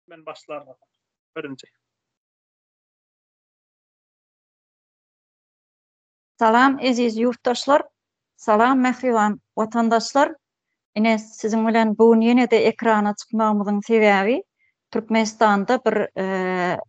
Men başlarım. Birinci. Salam aziz yurttaşlar, salam mehriban vatandaşlar. Ine sizin bilen bugün ýene-de ekrana çykmagymyzyň sebäbi Türkmenistanda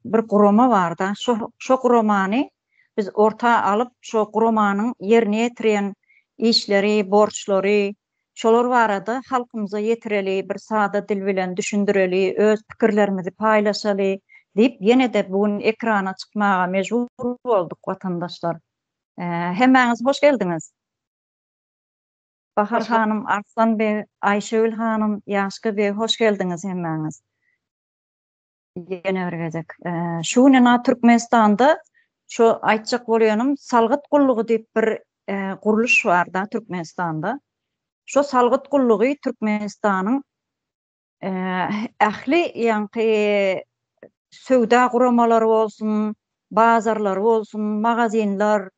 bir gurama bar da. Şo guramany biz orta alıp şo guramanyň ýerine ýetiren işleri, borçlary şolar barada halkymyza ýetireli, bir sada dil bilen düşündireli, öz pikirlerimizi paýlaşaly diýip ýene-de bugün ekrana çykmaga mejbur bolduk vatandaşlar. Hemmäňiz hoş geldiňiz. Bahar hanım, Arslan bey, Ayşegül hanım, Ýaşky bey hoş geldiňiz hemmäňiz. Ýene öregejek. Şuňa Türkmenistanda şu aýtjak bolýanym salgyt gullugy diýip bir guruluş bar da Türkmenistanda. Şu salgyt gullugy Türkmenistanyň ähli ýanky söwda guramalary bolsun, bazarlar bolsun, magazinler,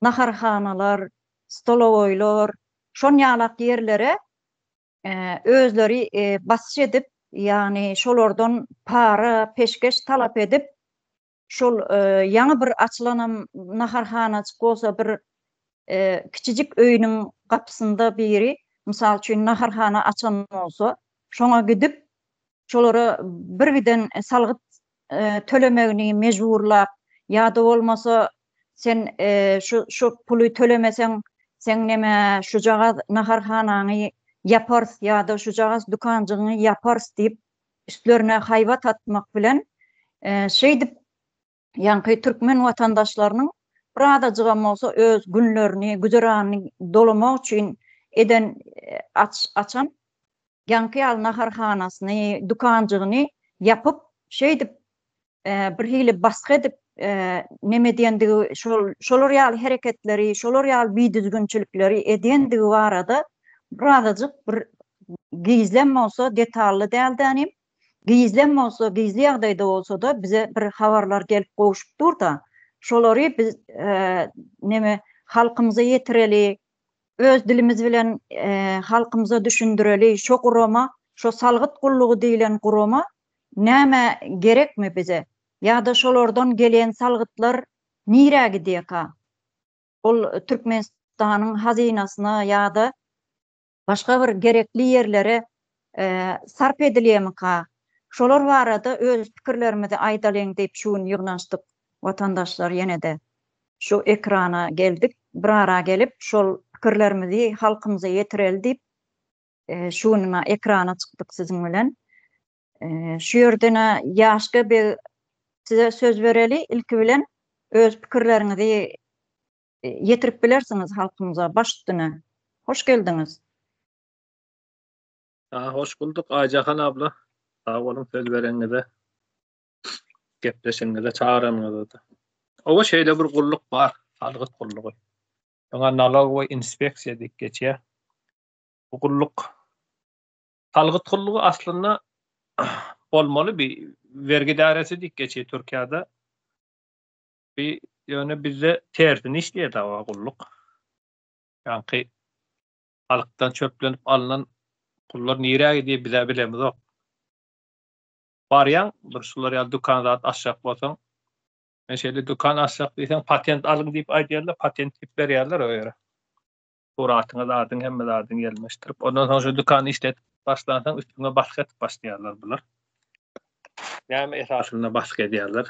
naharhanalar, stolowoylar, şon ýalak ýerlere özleri basyş edip, ýani şolardan para, peşkeş talap edip, şol ýaňy bir açylan naharhanaçyk bolsa bir kiçijik öýüniň gapysynda biri, mysal üçin naharhana açan bolsa, şoňa gidip şolara birgiden salgyt tölemegini mejburlap, ýa-da bolmasa sen şu puly tölemeseň sen neme şu jaga naharhanaňy ýaparsy ýa-da şu jaga dukanjygyny ýaparsy diýip üstlerine haýbat atmak bilen şeýdip ýanky türkmen watandaşlarynyň burada jygam bolsa öz günlerini, güzeranyny dolamak üçin eden açan ýanky al naharhanasyny, dukanjygyny ýapyp şeýdip bir hili baskı edip neme diýendigi şolar ýaly hereketleri, şolar ýaly biýdüzgünçilikleri edendigi barada birazajyk bir gizlenme bolsa detally däldinim. Gizlenme bolsa, gizli ýagdaýda bolsa da bize bir habarlar gelip goşup dur da şolary biz neme halkymyza ýetireli, öz dilimiz bilen halkymyza düşündireli, şo gurama, şo salgyt gullugy diýilen gurama näme gerekmi bize? Ya da şolardan gelen salgytlar nire gidýär? Ol Türkmenistanyň hazinasyna ýa-da başga bir gerekli ýerlere sarp edilýärmi? Şolar barada öz pikirlerimizi aýdalyň diýip şuň ýygnaşdyk vatandaşlar ýene-de şu ekrana geldik. Bir ara gelip şol pikirlerimizi halkymyza ýetireli diýip şuňa ekrana çykdyk siziň bilen. Şu ýerdene Ýaşky bir size söz bereli, ilki bilen öz pikirlerinizi ýetirip bilersiňiz halkymyza başdyna. Hoş geldiňiz. Hoş bulduk Ayjahan abla. Sağ olun söz bereniňize. Gepleşiňize, çağıranyňyza. Owa şeýle bir gulluk bar, salgyt gullugy. Ýa-da nalog we inspeksiýa diýip geçýär. Bu gulluk salgyt gullugy aslynda olmaly bir vergi dairesi diýip geçýär Türkiýede. Bir ýöne bizde tersini işleýär o gulluk. Ýanky halkdan çöplenip alynan pullar nire diýip bize bilemiz ok. Barýan bir şular ýa dukanda açjak bolsaň, meşeli dukan açjak diýsen patent alyň diýip aýdýarlar, patent diýip berýärler o ýere. Suratyňy zadyň hemme zadyň gelmeşdirip, ondan soň şu dukany işletip başlansaň üstüne baskı etip başlaýarlar bular. Näme esasynda baskı edýärler.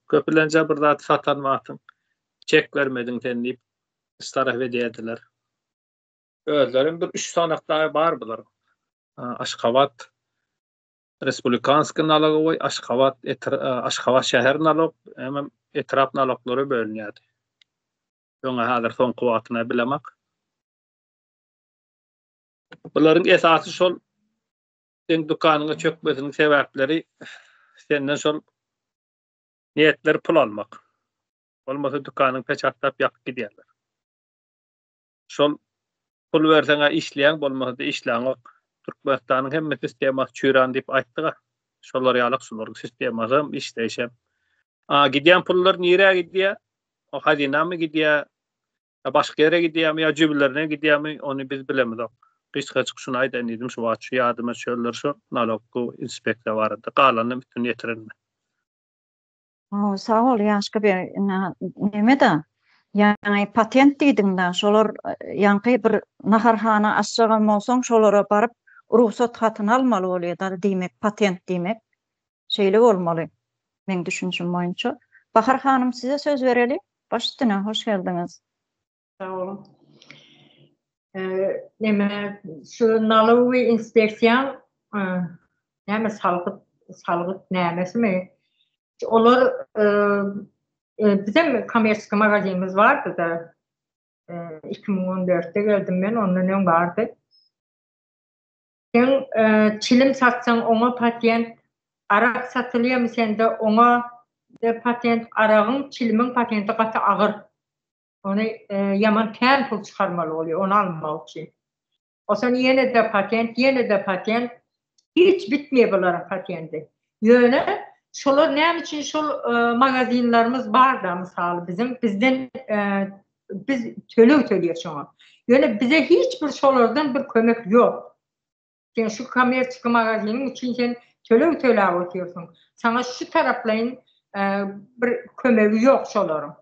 Köpülence bir zat satan wagtyň çek bermediň sen diýip istaraf edýärdiler. Özlerin bir 3 sanakdagy bar bular. Aşgabat Respublikanski nalogowy, Aşgabat şäher nalog, hem etrap naloglary bölünýärdi. Ýöne hazır son kuwatyna bilemek. Buların esasy şol sen dukanyňa çökmesiniň sebäpleri senden şol niýetleri pul almak. Olmasa dukanyň peçatlap ýakyp gidýärler. Şol pul berseňe işleýän, bolmasa da işleýän ok. Türkmenistanyň hemme sistemasy çüýran diýip aýtdyga. Şolar ýalyk şolar sistemasy işleýşem. Gidýän pullar nire gidýär? O hazinamy gidýär? Başga ýere gidýärmi ýa jüblerine gidýärmi? Onu biz bilemiz ok. Kışka çıkışın aydan edim şu vaçı yadıma şöller şu nalogku inspeksiya barada galanny bütün yetirenme. Sağ ol Yaşka Bey. Neme de? Yani patent diýdiňden şolar ýanky bir naharhana açjagan bolsaň şolara baryp ruhsat hatyny almaly bolýar diýmek, patent diýmek. Şeýle bolmaly. Men düşünjüm boýunça. Bahar hanym size söz bereli. Başdyna hoş geldiňiz. Sağ olun. Neme şu nalowy inspeksiýa näme salgyk nämesi mi? Olar bizim kommersiýa magazinimiz vardı da 2014'te geldim ben, ondan öň bardy. Sen çilim satsaň oňa patent, arak satylýarmy sende oňa de patent, aragyň çilimiň patenti gaty agyr. Onu yaman kän pul çıkarmalı oluyor, onu almak için. O sonra yine de patent, hiç bitmiyor bunların patenti. Yöne, şolar ne için şol magazinlarımız var da misal bizden biz töleýär şoňa. Yöne bize hiçbir şolardan bir kömek yok. Sen şu kommersiýa magazinin için sen töleýär oturýarsyň. Sana şu taraplaryň bir kömegi yok şolarym.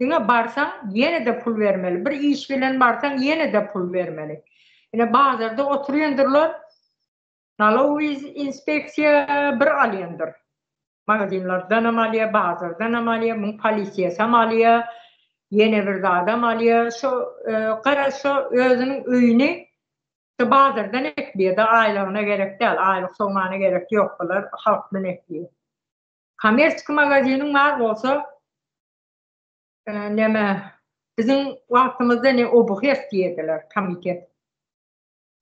Diňe barsaň ýene de pul bermeli. Bir iş bilen barsaň ýene de pul bermeli. Ine bazarda oturýandyrlar. Nalowy inspeksiýa bir alýandyr. Magazinlardan amalýa, bazardan amalýa, muň polisiýa amalýa, ýene bir adam alýa. Şo gara şo özüniň öýüni bazardan ekliýär da aýlygyna gerek däl, aýlyk soňmana gerek ýok bular, halk bilen ekliýär. Kommersiýa magaziniň bar bolsa neme bizim wagtymyzda ne obuhyat diýdiler komitet.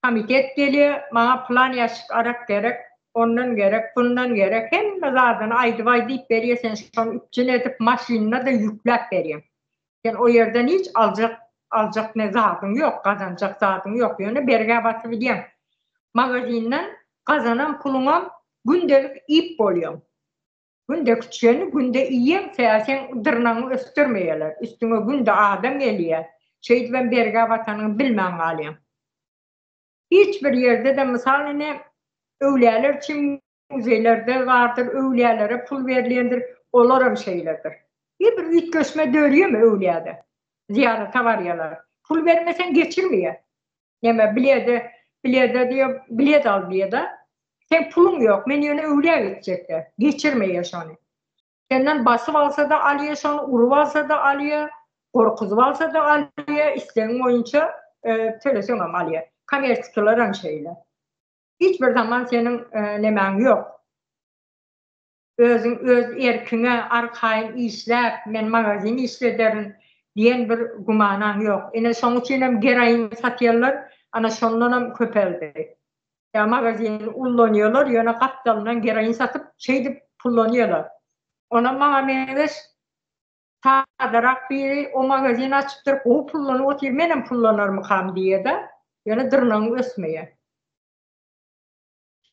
Komitet gelýär, maňa plan ýaşyk arak gerek, ondan gerek, bundan gerek. Hemme zaten aýdy-aýdy diýip berýär, sen şonu üçin edip maşinina da ýükläp berýär. Sen o ýerden hiç aljak ne zatyň ýok, gazanjak zatyň ýok. Ýöne berge batyp bilýän. Magazinden gazanan puluňa gündelik ip bolýar. Günde küçüğünü günde iyiyim, sen dırnağını östürmeyeler. Üstüne günde adam geliyor. Şeydi ben berge vatanını bilmem galiyim. Hiçbir yerde de misal ne öwlüler için müzelerde vardır, öwlülere pul verilendir, olaram şeylerdir. Bir üç göçme dörüyor mu öwlüde? Ziyarete varyalar. Pul vermesen geçirmiyor. Neme bilede diyor, bilet al bilede. Sen pulun yok, men ýöne öwlüye gidecekler. Geçirmeýär şonu. Senden basyp alsa da alýar şonu, urup alsa da alýar, gorkuzyp alsa da alýar, islegiň boýunça töleseň hem alýar. Kommersiýalar hem şeýle. Hiçbir zaman senin nemen yok. Öz erkine arkaýyn işläp, men magazin işlederim diýen bir gumanaň yok. Ene şoň üçin hem geraýyn satýarlar, ana şondan hem köpeldi. Ya magazin ullanıyorlar, yana kaptalından gerayin satıp şeydi kullanıyorlar. Ona bana meneş tadarak biri o magazin açıptır, o pullanı otur, menem pullanır mı kam diye de yana dırnağını ösmeye.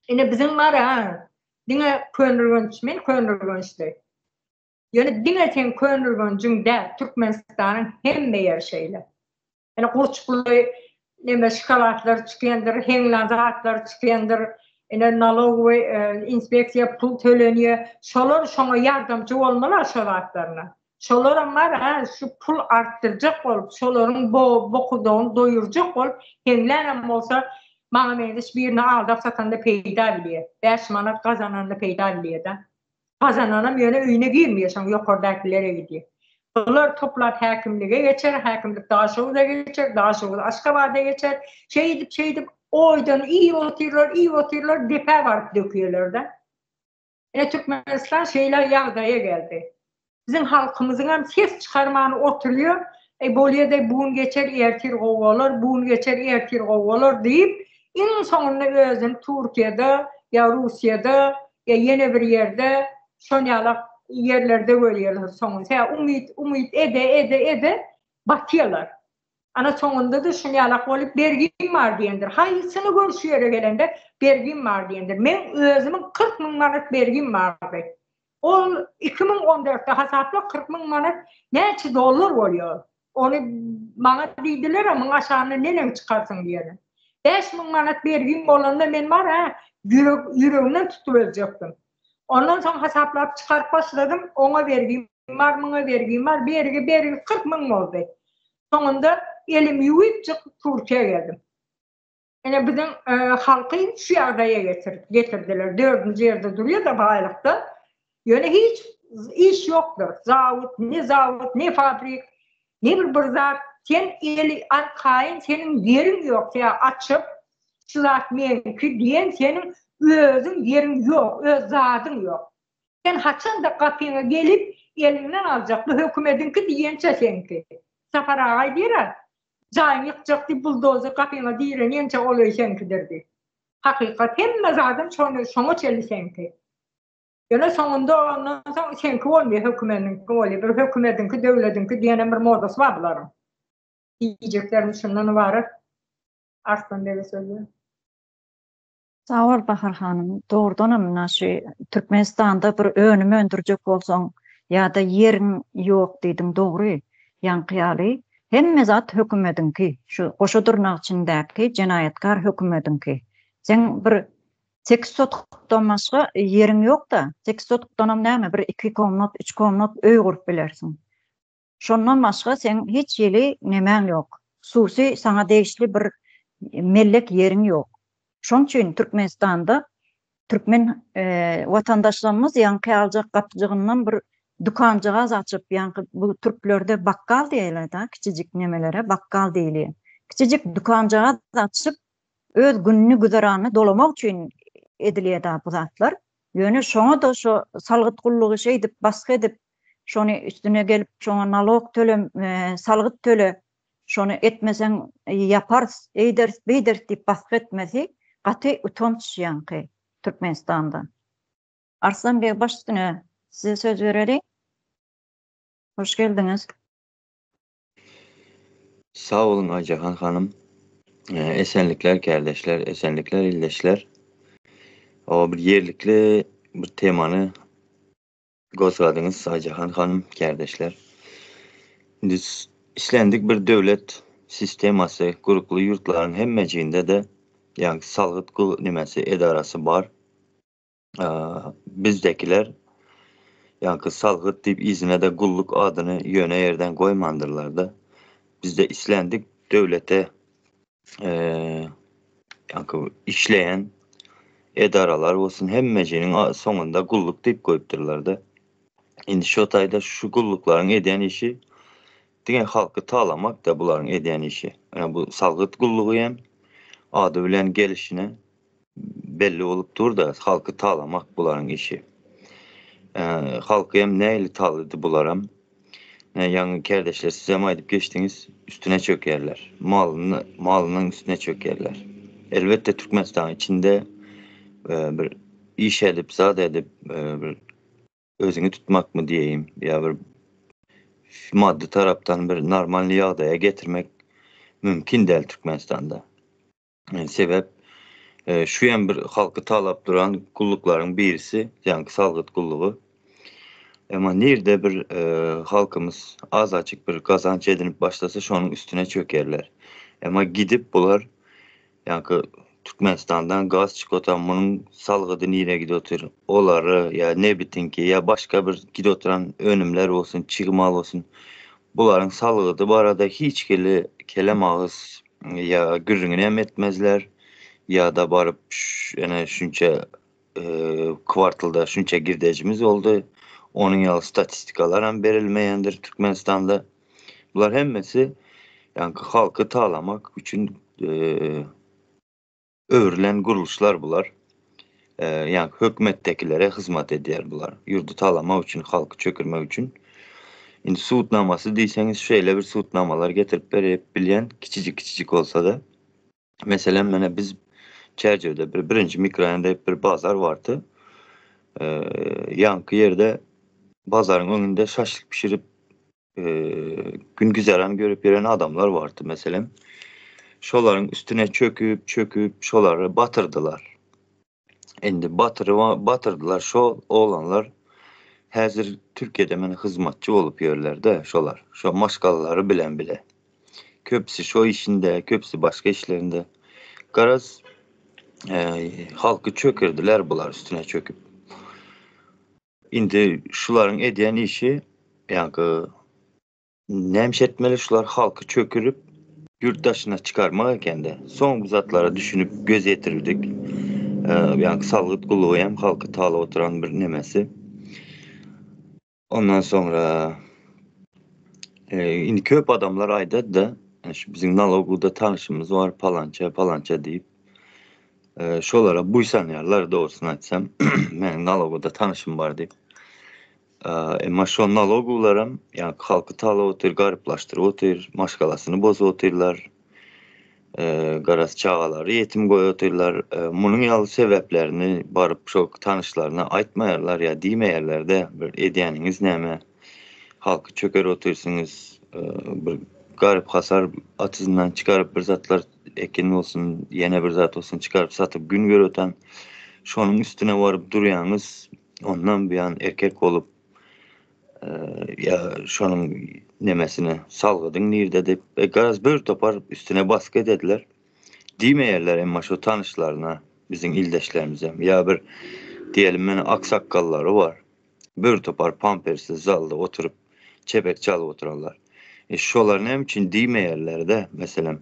Yine bizim var ha, dine könürgönçte. Yani dine sen könürgöncünde Türkmenistan'ın hem meğer şeyle. Yani kurçuklu neme şokolatlar çıkýandyr, henglanatlar çıkýandyr, ene nalowy inspeksiýa pul tölenýär. Şolar şoňa ýardamçy bolmalar şolatlaryna. Şolar bar ha, şu pul artdyrjak bolup, şolaryň bokudygyny doýurjak bolup, henglänem bolsa, maňa meňdeş birini aldap satanda peýda bilýär. 5 manat gazananda peýda bilýär da. Gazananam ýöne öýüne girmeýär, şoň ýokardakilere gidýär. Bunlar toplar hakimliğe geçer, hakimlik Daşoğlu'da geçer, Daşoğlu Aşkabat'a geçer. Şey edip, oydan iyi otururlar, depe varıp döküyorlar da. Türkmenistan şeyler yağdaya geldi. Bizim halkımızın hem ses çıkarmanı oturuyor. Bolya'da buğun geçer, ertir govalar, deyip, en sonunda özün Türkiye'de, ya Rusya'da, ya yeni bir yerde, şonyalak yerlerde görüyorlar sonunda. Umut ede batıyorlar. Ana sonunda da şonyalak olup bergin var diyendir. Hayısını görüşüyor gelende bergin var diyendir. Men özümün 40 000 manat bergin vardı. O 2014'te hasatla 40 000 manat neçe dolar oluyor. Onu bana dediler ama aşağına neden çıkarsın diyelim. 5.000 manat bergim bolanda men var ha, yüreğimden tutuverecektim. Ondan sonra hesaplap çıkarıp başladım. Ona vergim var, buna vergim var. Bergi 40.000 oldu. Sonunda elim yuyup çıkıp Türkiye'ye geldim. Yani bizim halkı şu yardaya getirdiler. 4. yerde duruyor da baylıkta. Yani hiç iş yoktur. Zavut, ne fabrik, ne bir zat. Sen eli kayın, senin yerin yok. Ya açıp şu zat mümkün diyen senin özün yerin yok, öz zatın yok. Sen haçan da kapına gelip elinden alacaktı. Hükümetinki diyençe senki. Safar ağay diyer. Cayın yıkacaktı buldozer kapına diyen yençe oluyor senki derdi. Hakikat hemme zaten şonu çeli senki. Yani sonunda ondan sonra senki olmuyor hükümetinki oluyor. Bir hükümetinki, devletinki diyenin bir modası var bunların. Diyeceklerim şundan var. Arslan deve söylüyor. Sağ ol Bahar hanım. Doğrudan naşı Türkmenistan'da bir önümü öndürecek olsan ya da yerin yok dedim doğru. Yankıyalı. Hemme zat hükümetinki. Şu koşudurnak içindeki cinayetkar hükümetinki. Sen bir 8 sotuktan başka yerin yok da 8 sotuktan näme bir 2 komnat, 3 komnat öy kurup bilersin. Şondan başka sen hiç yeli nemen yok. Susi sana değişli bir mellek yerin yok. Şon üçin Türkmenistan'da Türkmen vatandaşlarımız yankı alacak kapıcığından bir dukancığa açıp yankı bu Türklerde bakkal diyorlar da küçücük nemelere bakkal değil. Küçücük dukancığa açıp öz gününü güzeranı dolamak için ediliyor da bu zatlar. Yani şona da şu salgıt kulluğu şey edip baskı edip şonu üstüne gelip şona nalog tölem salgıt töle şonu etmesen yapar eyder beyder deyip baskı etmesi katı utanç yankı Türkmenistan'da. Arslan Bey baş üstüne size söz verelim. Hoş geldiniz. Sağ olun Aycahan Hanım. Esenlikler kardeşler, esenlikler ildeşler. O bir yerlikli bir temanı gozladınız Aycahan Hanım kardeşler. Biz işlendik bir devlet sisteması, gruplu yurtların hemmeciğinde de yani salgıt nimesi edarası var. Bizdekiler yani salgıt deyip izine de gulluk adını yöne yerden koymandırlar da. Biz de işlendik devlete yani işleyen edaralar olsun hemmecinin sonunda gulluk deyip koyupdurlar da. Indi şu tayda şu gullukların eden işi diyen halkı tağlamak da buların eden işi. Yani bu salgıt gulluğu hem adı bilen gelişine belli olup dur da halkı tağlamak buların işi. Halkı hem neyle tağladı bularım? Yani kardeşler size maydip geçtiniz üstüne çökerler. Malının üstüne çökerler. Elbette Türkmenistan içinde bir iş edip zat edip bir özünü tutmak mı diyeyim ya bir maddi taraftan bir normalliği adaya getirmek mümkün değil Türkmenistan'da. Sebep şu yan bir halkı talap duran kullukların birisi yani salgıt kulluğu. Ama nerede bir halkımız az açık bir kazanç edinip başlasa şunun üstüne çökerler. Ama gidip bular yani Türkmenistan'dan gaz çıkotan bunun salgıdı nereye gidiyor? Oları ya ne bitin ki ya başka bir gidoturan önümler olsun, çıkmal olsun. Buların salgıdı bu arada hiç kelem ağız ya gürrüngüne etmezler ya da barıp yani şunca kvartalda şunca girdecimiz oldu. Onun yalı statistikalar verilmeyendir Türkmenistan'da. Bunlar hemmesi yani halkı tağlamak için örülen kuruluşlar bular. Yani hükümettekilere hizmet ediyor bular. Yurdu tağlamak için, halkı çökürmek için. Şimdi suutnaması deyseniz şöyle bir suutnamalar getirip verip bilen küçücük olsa da. Mesela bana biz Çerçevede birinci mikrorayonda bir bazar vardı. Yankı yerde bazarın önünde şaşlık pişirip gün güzeran görüp yeren adamlar vardı mesela. Şoların üstüne çöküp şoları batırdılar. Şimdi batırdılar şo oğlanlar hazır Türkiye'de bana hizmetçi olup yerler de şolar. Şo maşgalları bilen bile. Köpsi şo işinde, köpsi başka işlerinde. garaz halkı çökürdüler bular üstüne çöküp. Indi şuların ediyen işi yani nemşetmeli şular halkı çökürüp yurttaşına çıkarmak ekende. Son bu zatlara düşünüp göz yetirdik. Yani salgıt kulluğu hem halkı tağla oturan bir nemesi. Ondan sonra indi köp adamlar ayda da yani bizim Nalogu'da tanışımız var palanca deyip şolara buysanyarlar doğrusunu açsam benim Nalogu'da tanışım var deyip ama şu Nalogu'larım yani halkı tağla otur, gariplaştırı otur, maşgalasını bozu oturlar. Garaz çağaları yetim koy oturlar. Bunun yalı sebeplerini barıp çok tanışlarına aytmayarlar ya diymeyerler de bir ediyeniniz neme halkı çöker otursunuz bir garip hasar atızından çıkarıp bir zatlar ekin olsun yine bir zat olsun çıkarıp satıp gün göröten şonun üstüne varıp duruyanız ondan bir an erkek olup ya şonun nemesine salgıdın nirde de garaz bir topar üstüne baskı dediler. Diymeyerler emma şu tanışlarına bizim ildeşlerimize ya bir diyelim beni aksakkalları var. Bir topar pampersiz zalda oturup çepek çalı oturarlar. Şolar ne için diymeyerler de mesela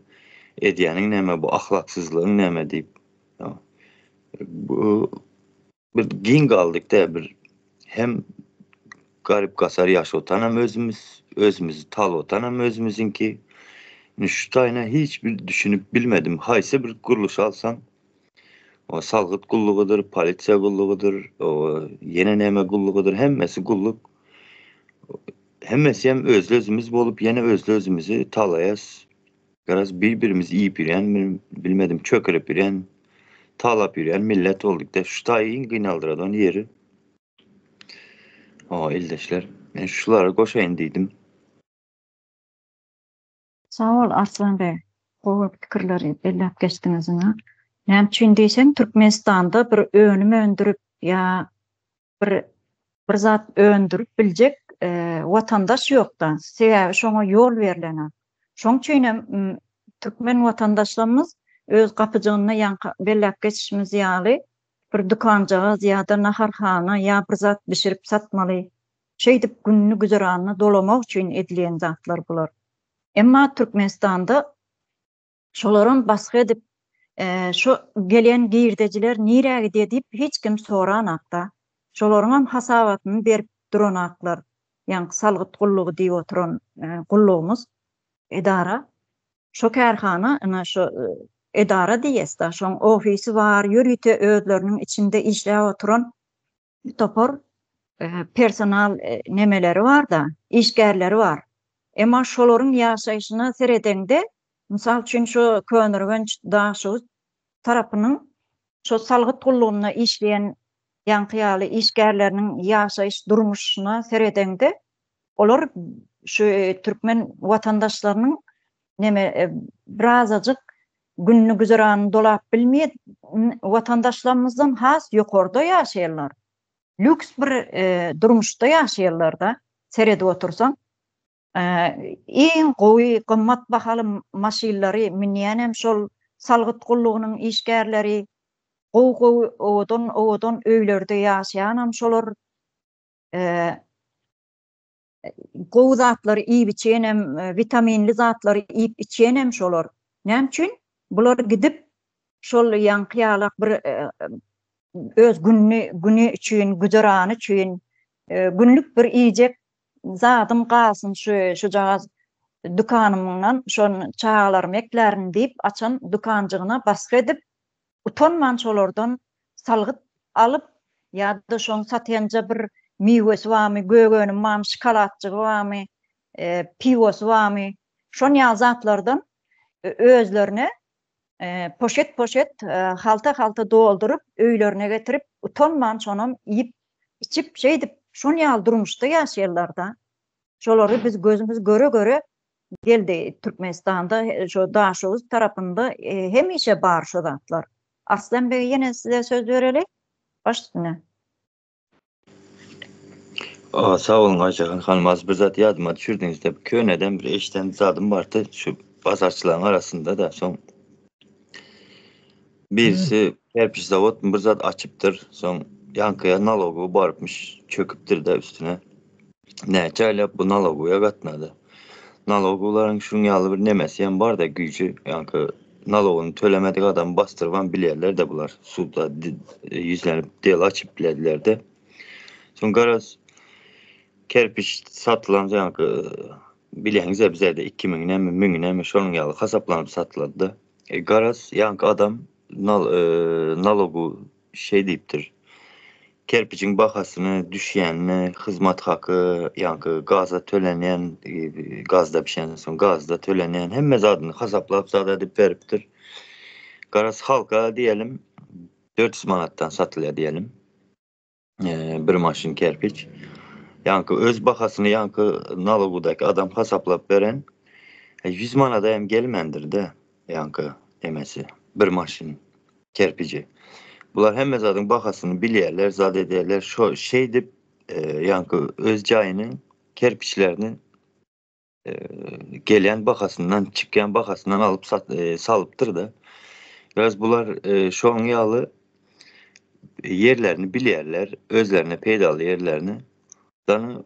ediyenin neme bu ahlaksızlığın neme deyip ya, bu bir gin kaldık da bir hem garip kasar yaş otanam özümüz tal otanam özümüzünki şu tane hiçbir düşünüp bilmedim. Hayse bir kuruluş alsam o salgıt kulluğudur, polisiya kulluğudur, o yine neme kulluğudur, hemmesi kulluk. Hemmesi hem özümüz bolup yine özümüzü talayas. Biraz birbirimiz iyi bilen, bilmedim çökürüp bilen, talap bilen millet olduk da şu tayin kıynaldıradan yeri. O ildeşler. Ben şulara koşayım dedim. Sağ ol Arslan Bey. Bu fikirleri bellep geçtiňizine. Näme üçin diýsem Türkmenistanda bir önüme öndürüp ya bir zat öndürüp biljek watandaş ýokda. Sebäbi şoňa ýol berilenär. Şoň üçin Türkmen watandaşlarymyz öz gapyjygyna ýa bellep geçişimiz ýaly bir dukanjaga ýa-da naharhana ýa bir zat bişirip satmaly. Şeýdip günni güzeranyny dolamak üçin edilen zatlar bular. Emma Türkmenistanda şolaryň baskı edip şu gelen girdejiler nirä gidýär diýip hiç kim soranakda. Şolaryň hasabatyny berip duranaklar. Ýani salgyt gullugy diýip oturan gullugymyz edara. Şo kärhana ana şu edara diýesde. Şoň ofisi bar, ýürüte özleriniň içinde işläp oturan topar personal nemeleri var da, işgärleri var. Emma şolaryň ýaşaýyşyna seredende misal üçin şu Könürgenç daşy tarapynyň şu salgyt gullugyna işleýän ýankyýaly işgärleriniň ýaşaýyş durmuşyna seredende olar şu türkmen watandaşlarynyň neme birazajyk günni güzerany dolap bilmeýär watandaşlarymyzdan has ýokarda ýaşaýarlar. Lüks bir durmuşda ýaşaýarlar da seredip otursaň en gowy gymmat bahaly maşinlary minýänem şol salgyt gullugynyň işgärleri gowy owadan öýlerde ýaşaýanam şolar gowy zatlary iýip içenem, vitaminli zatlary iýip içenem şolar. Näme üçin? Bular gidip şol ýankyýalak bir öz günni üçin, güzerany üçin günlük bir iýjek zadym galsyn şu jagaz dukanymdan şon çağalarym eklerini diýip açan dukanjygyna baskı edip utanman şolardan salgyt alyp ýa-da şoň satýanja bir miwesi barmy, gögönim barmy, şokoladçygy barmy, piwosy barmy, şon ýazatlardan özlerine poşet halta doldurup öýlerine getirip utanman şonam ýyp içip şeýdip şonu ýal durmuşda ýaşaýarlar da. Şolary biz gözümüz göre geldi Türkmenistanda şu daşygyz tarapynda hemişe bar şu zatlar. Arslan Bey ýene size söz bereli. Başdyna. Sağ olun Ayşehan hanım az bir zat ýadyma düşürdiňiz de Köneden bir eşden zadym bardy şu bazarçylaryň arasında da soň Birisi kerpiç zavod bir zat açıptır. Son yankıya nalogu barıpmış çöküptür de üstüne. Näçe bu naloguya gatnadı. Naloguların şun ýaly bir nemesi bar da güýçi yankı nalogunu tölemedik adam bastırvan bilýärler de bular. Suda yüzlenip del açıp bilediler de. Son garaz kerpiç satılan yankı bilýäňiz bizde 2000'e mi 1000'e mi şonun ýaly hasaplanyp satylady. Garaz yankı adam nalogu şey diýipdir. Kerpiçin bahasyny düşýänini, hyzmat haky, yankı gaza tölenýän, gazda pişenden soň gazda tölenýän hemme zadyny hasaplap zada edip beripdir. Garaz halka diýelim 400 manatdan satylýar diýelim. Bir maşyn kerpiç. Yankı öz bahasyny yankı nalogudaky adam hasaplap beren 100 manada hem gelmendir de yankı demesi bir maşyn kerpici. Bular hemme zadyň bahasyny bilýärler, zat edýärler. Şo şey dip yankı öz jaýynyň kerpiçlerini gelen bahasyndan çykýan bahasyndan alıp salypdyr da. Biraz bular şoň ýaly yerlerini bilýärler, özlerine peýdaly yerlerini dany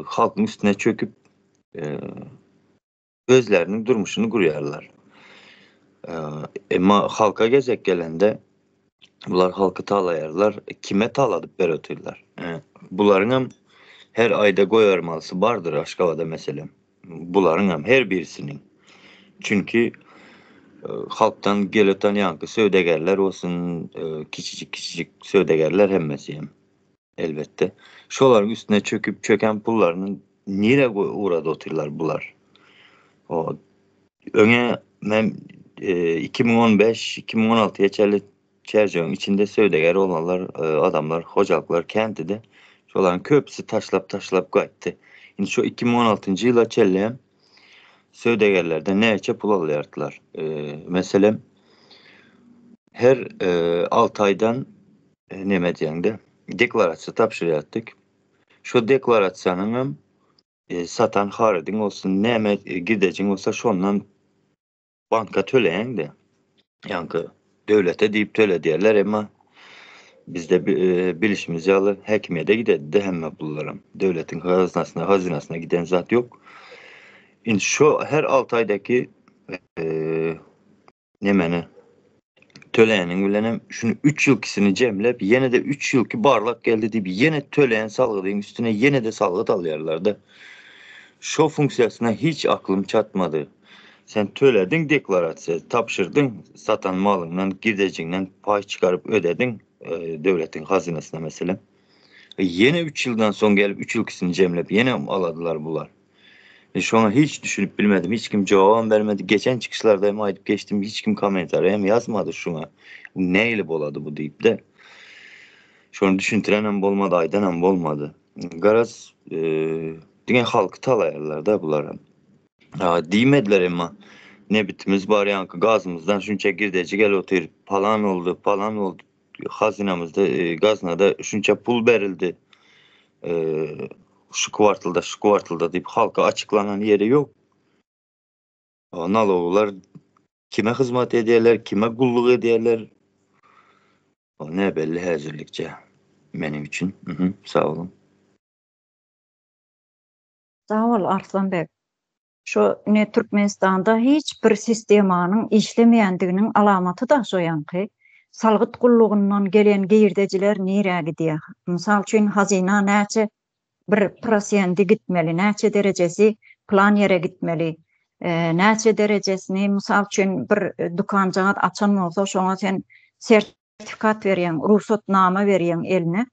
halkyň üstüne çöküp özleriniň durmuşyny gurýarlar. Emma halka gezek gelende bular halkı talaýarlar, kime taladyp berýärler. Bularyň hem her ayda goýarmalysı bardyr Aşgabada meselem. Bularyň hem her birisiniň. Çünki halktan gelýän ýankı söwdegerler bolsun, kiçijik söwdegerler hemmesi hem elbette. Şolaryň üstüne çöküp çöken pullaryny nire uğrada oturlar bular. O öňe men 2015-2016 ýeçeli çerçeğin içinde söwdeger olanlar, adamlar, hojalyklar kentide şolaryň köpüsi taşlap gaýtdy. Indi şu 2016-njy ýyla çellem söwdegerlerden näçe pul alýardylar. Meselem her 6 aýdan neme diýende deklarasiýa tapşyrýardyk. Şu deklarasiýanyň satan harydyň bolsun, näme gidejiň bolsa şondan banka töleýän de. Yankı döwlete diýip töle diýerler, emma bizde bilişimiz ýaly häkimiýete gidedi hemme pullarym. Döwletiň hazynasyna giden zat ýok. Indi şu her 6 aýdaky nemeni töleýäniň bilenem şunu 3 ýylkysini jemlep, ýene de 3 ýylky barlak geldi diýip ýene töleýän salgydyň üstüne ýene de salgyt alýarlar da. Şu funksiýasyna hiç aklym çatmady. Sen töledin deklarasiýa, tapşyrdın satan malyňdan, gidejiňden pay çıkaryp ödedin döwletiň hazynasyna meselem. Ýene 3 ýyldan soň gelip 3 ýylkysini jemlep ýene aladylar bular. Şoňa hiç düşünüp bilmedim, hiç kim jogap bermedi. Geçen çıkışlarda hem aýdyp geçtim, hiç kim komentar hem yazmadı şoňa. Näyle bolady bu diýip de. Şonu düşüntiren hem bolmady, aýdan hem bolmady. Garaz diňe halky talaýarlar da bulara. Diýmediler emma ne bitimiz bar yankı gazımızdan şunça girdeci gel otur falan oldu hazinamızda gaznada şunça pul berildi şu kuvartılda deyip halka açıklanan yeri yok. Naloglar kime hizmet edýärler, kime gulluk edýärler, o ne belli häzirlikçe benim için. Sağ olun. Sağ ol Arslanbek. Şu ne Türkmenistanda hiç bir sistemanyň işlemeýändiginiň alamaty da şo ýanky. Salgyt gullugundan gelen giyirdejiler nire gidýär? Mysal üçin hazina näçe bir prosenti gitmeli, näçe derejesi plan yere gitmeli, näçe derejesini mysal üçin bir dukanjaga açan bolsa şoňa sen sertifikat berýän, ruhsatnama berýän eline.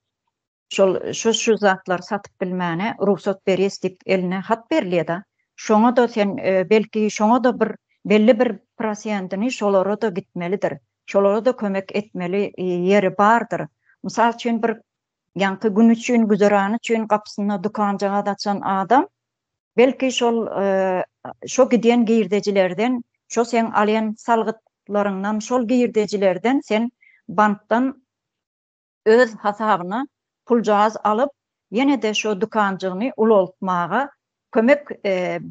Şu zatlar satyp bilmäne ruhsat berýäs diýip eline hat berilýär da. Şoňa da sen belki şoňa da bir belli bir prosentini şolara da gitmelidir. Şolara da kömek etmeli yeri bardyr. Mysal üçin bir ýanky gün üçin, güzerany üçin gapysyna dukanjaga açan adam belki şo gidýän giyirdejilerden, şo sen alýan salgytlaryňdan, şol giyirdejilerden sen bankdan öz hasabyna pulcaz alıp ýene de şo dukanjygyny ulultmaga kömek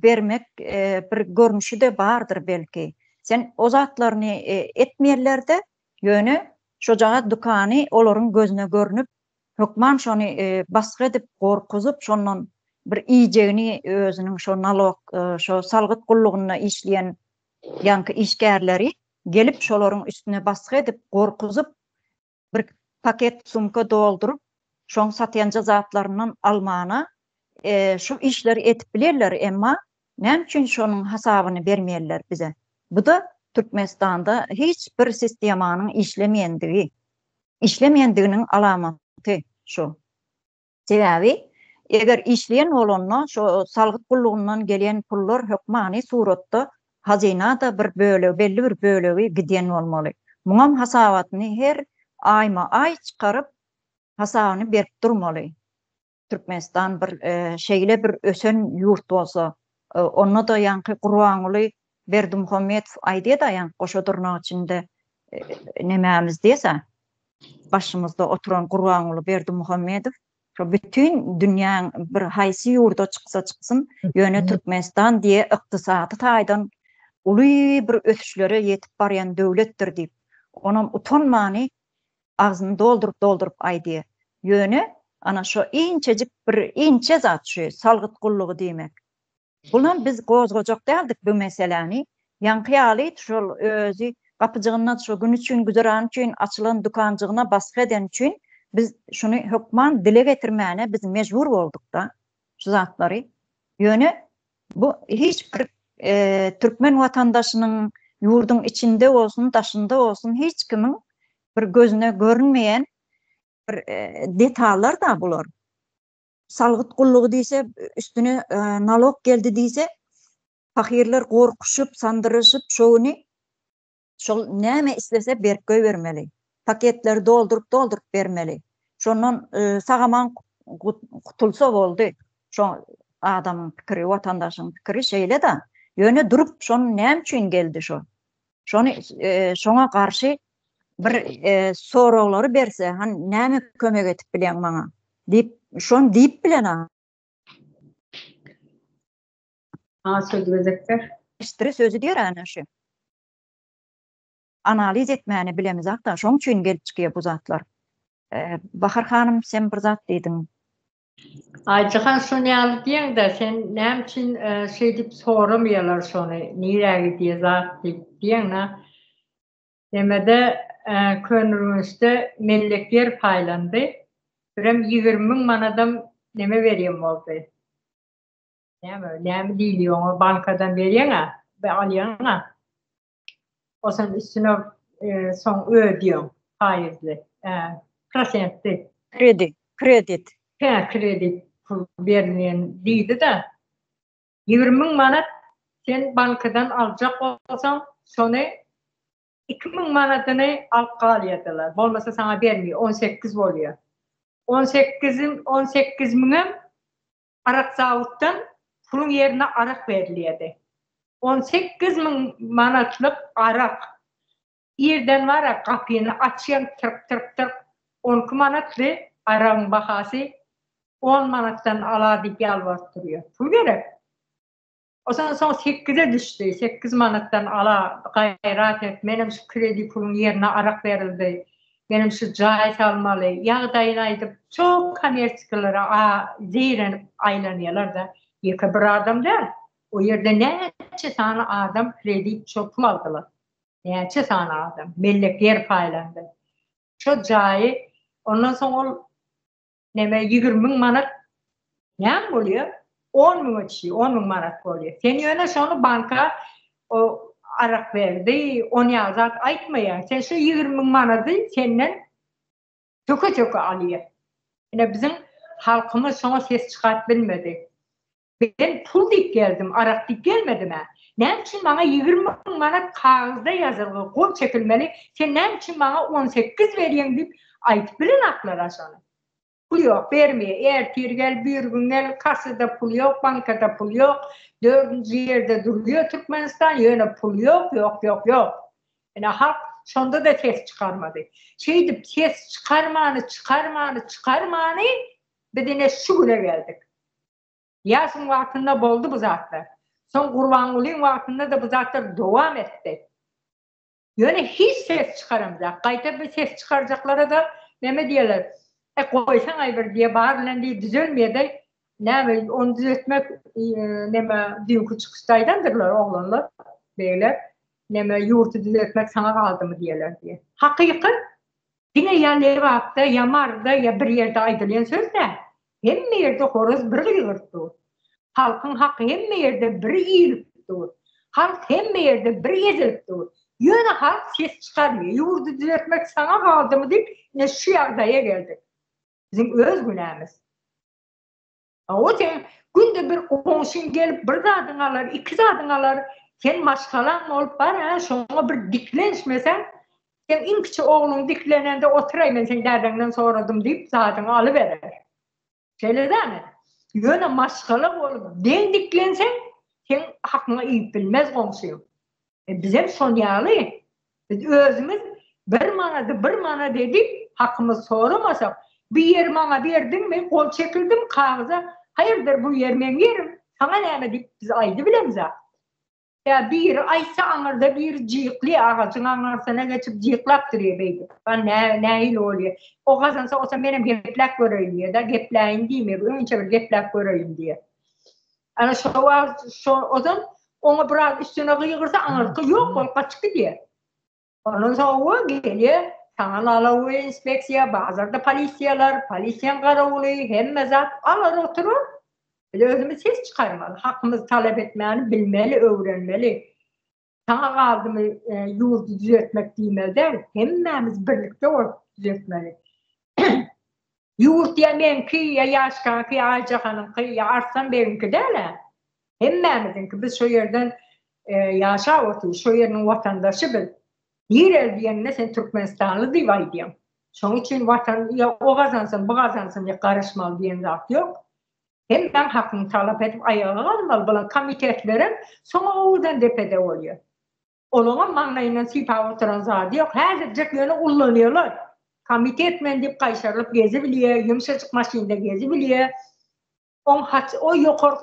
bermek bir görnüşi de bardyr belki. Sen o zatlaryny etmeýärler-de Ýöne şojağa dukany olaryň gözüne görünüp hökman şonu baskı edip gorkuzup şondan bir iýjegini özüniň şo nalog şo salgyt gullugyna işleýän ýanky işgärleri gelip şolaryň üstüne baskı edip gorkuzup bir paket sumka doldurup şoň satýanja zatlaryndan almana şu işleri etip bilerler emma näme üçin şonuň hasabyny bermeýärler bize. Bu da Türkmenistanda hiç bir sistemanyň işlemeýändiginiň alamaty şu. Sebebi eger işleýän bolanna şo salgyt gullugyndan gelýän pullar hökmany suratda hazinada bir bölegi, belli bir bölegi gidýän bolmaly. Muňam hasabatyny her aýma-aý çykaryp hasabyny berip durmaly. Türkmenistan bir şeýle bir ösen ýurt bolsa, onda da ýanky Gurbanuly Berdimuhammedow aýdýar da ýanky goşa durnak içinde nemämiz diýse, başymyzda oturan Gurbanuly Berdimuhammedow şu bütün dünýäň bir haýsy ýurda çyksa çyksyn, ýöne Türkmenistan diye ykdysady taýdan uly bir ötüşlere ýetip barýan döwletdir diýip, onam utanmany agzyny doldurup aýdýar. Ýöne ana şu inçejik bir inçe zat şu salgyt gullugy diýmek. Bulan biz gozgojak däldik bu meseleni. Ýanky şol özü gapyjygyndan şu gün üçin güzeran üçin açylan dukanjygyna baskı eden üçin biz şunu hökman dile getirmäne biz mejbur bolduk da şu zatlary. Ýöne bu hiç bir Türkmen watandaşynyň ýurdun içinde bolsun, daşynda bolsun hiç kimiň bir gözüne görünmeýän bir detallar da bular. Salgyt gullugy diýse, üstüne nalog geldi diýse, fakirler gorkuşup, sandyryşyp şonu şol näme islese berip bermeli. Paketler doldurup bermeli. Şondan sagaman kutulsa boldy. Şo adamyň pikiri, watandaşyň pikiri şeýle da. Ýöne durup şonu näme üçin geldi şo. Şonu şoňa garşy bir soraglary berse, han näme kömek etip bilen maňa diýip şonu diýip bilen ha. Söz bezekler. İşte sözü diýer ana şu. Analiz etmäni bilemiz hakda, şoň üçin gelip çykýar bu zatlar. Bahar hanım sen bir zat diýdiň. Aýjyhan şonu ýaly da sen näme üçin şey diýip soramýarlar şonu, niräge diýe zat diýdiň. Demede könürümüzde mellekler paylandy. Birem 20.000 manadam neme berýän boldy. Näme diýilýär, bankadan berýän we alýan. Osan üstüne soň ödýän faizli, prosentli. Kredit Pul berilýän diýdi da 20.000 manat sen bankadan aljak bolsaň, şonu 2.000 manatyny alyp galýardylar. Bolmasa sana bermiýär, 18 bolýar. 18.000 arak zawutdan pulun yerine arak berilýärdi. 18.000 manatlyk arak. Ýerden wara gapyny açýan tırp 12 manatly aragyň bahasy 10 manatdan ala diýip ýalvartyrýar. Pul gerek. Osan soň 8'e düşdi. 8 manatdan ala gaýrat et. Menem şu kredi pulun yerine arak berildi. Benim şu jaý salmaly. Ýagdaýyny aýdyp çok kommersiýalara zeyrenip aýlanýarlar da. Ýeke bir adam däl. O ýerde näçe sana adam kredi çok pul aldylar. Näçe sana adam mellekler paýlandy. Şu jaý ondan soň neme 20.000 manat näme bolýar? 10.000 manat bolýar. Sen ýöne şonu banka o arak berdi, onu ýazat aýtmaýar. Sen şu 20.000 manaty senden töke alýar. Ene bizim halkymyz şoňa ses çykaryp bilmedi. Ben pul diýip geldim, arak diýip gelmedim ha. Näme üçin maňa 20.000 manat kagazda ýazylgy, gol çekilmeli. Sen näme üçin maňa 18 berýän diýip aýtyp bilen aklara şonu. Pul yok, bermiyor. Ertirgel, bir gün gel, kasada pul yok, bankada pul yok. 4. yerde duruyor Türkmenistan, yöne pul yok. Yani halk sonda da ses çıkarmadı. Şeydi, ses çıkarmanı, bir de şu güne geldik. Yasın vaktinde boldu bu zatlar. Son Gurbanulyň vaktinde da bu zatlar devam etti. Yani hiç ses çıkaramayacak. Kayta bir ses çıkaracaklara da ne diyorlar? Koysan ayber diye bağırılan diye düzelmiyor da ne onu düzeltmek dünkü çıkıştaydandırlar oğlanlar beyler. Ne yurtu düzeltmek sana kaldı mı diyorlar diye. Hakikat yine ya Levap'ta ya Mar'da ya bir yerde aydılayan söz de hem yerde horoz bir yırttı. Halkın hakkı hem yerde bir iyilipti. Halk hem yerde bir ezilipti. Yine halk ses çıkarmıyor. Yurdu düzeltmek sana kaldı mı deyip ne şu yardaya geldik. Bizim öz günahımız. O sen günde bir komşun gelip bir zadın alır, iki zadın alır. Sen maşkalan olup var, şuna bir diklenşmesen, sen inkçi oğlun diklenende oturayım ben sen derdenden soradım deyip zadını alıverir. Şöyle değil mi? Yine maşkalan olup den diklensen, sen hakkına iyip bilmez komşuyum. Bizim son yağlı. Biz özümüz bir mana dedik, hakkımız soramasak, bir yer bana verdin mi, kol çekildim kağıza, hayırdır bu yer ben yerim, sana ne dedik, biz aydı bilemiz ha. Ya bir aysa anırda bir cıyıklı ağacın anırsana geçip cıyıklap duruyor beydi. Ben ne oluyor? O kazansa olsa benim geplak göreyim diye, da geplayın değil mi? Önce bir geplak göreyim diye. Yani o zaman onu biraz üstüne kıyırsa anırtı yok, o kaçtı diye. Ondan sonra o geliyor, sana alıyor inspeksiya, bazılarda polisiyen karavulu, hem mezat alır oturur. Özümüz ses çıkarmalı, hakkımızı talep etmeyeni bilmeli, öğrenmeli. Sana kaldı mı yurdu düzeltmek değil der, hemmemiz birlikte düzeltmeli. Yurt ya benimki, ya Yaşkan'ınki, ya Aycahan'ınki, ya Arslan benimki değil mi? Hemmemizinki, biz şu yerden yaşa oturuyoruz, şu yerin vatandaşı biz. Yer diyenine sen Türkmenistanlı divay diyem. Şunun için vatan ya o kazansın, bu kazansın ya karışmalı diyen zat yok. Hem ben hakkını talep edip ayağa kalmalı bulan komitetlerin sonra oradan depede oluyor. Onun manlayla sipa oturan zat yok. Her cek yönü kullanıyorlar. Komitetmen deyip kayşarlıp gezebiliyor, yumuşacık maşinde gezebiliyor. O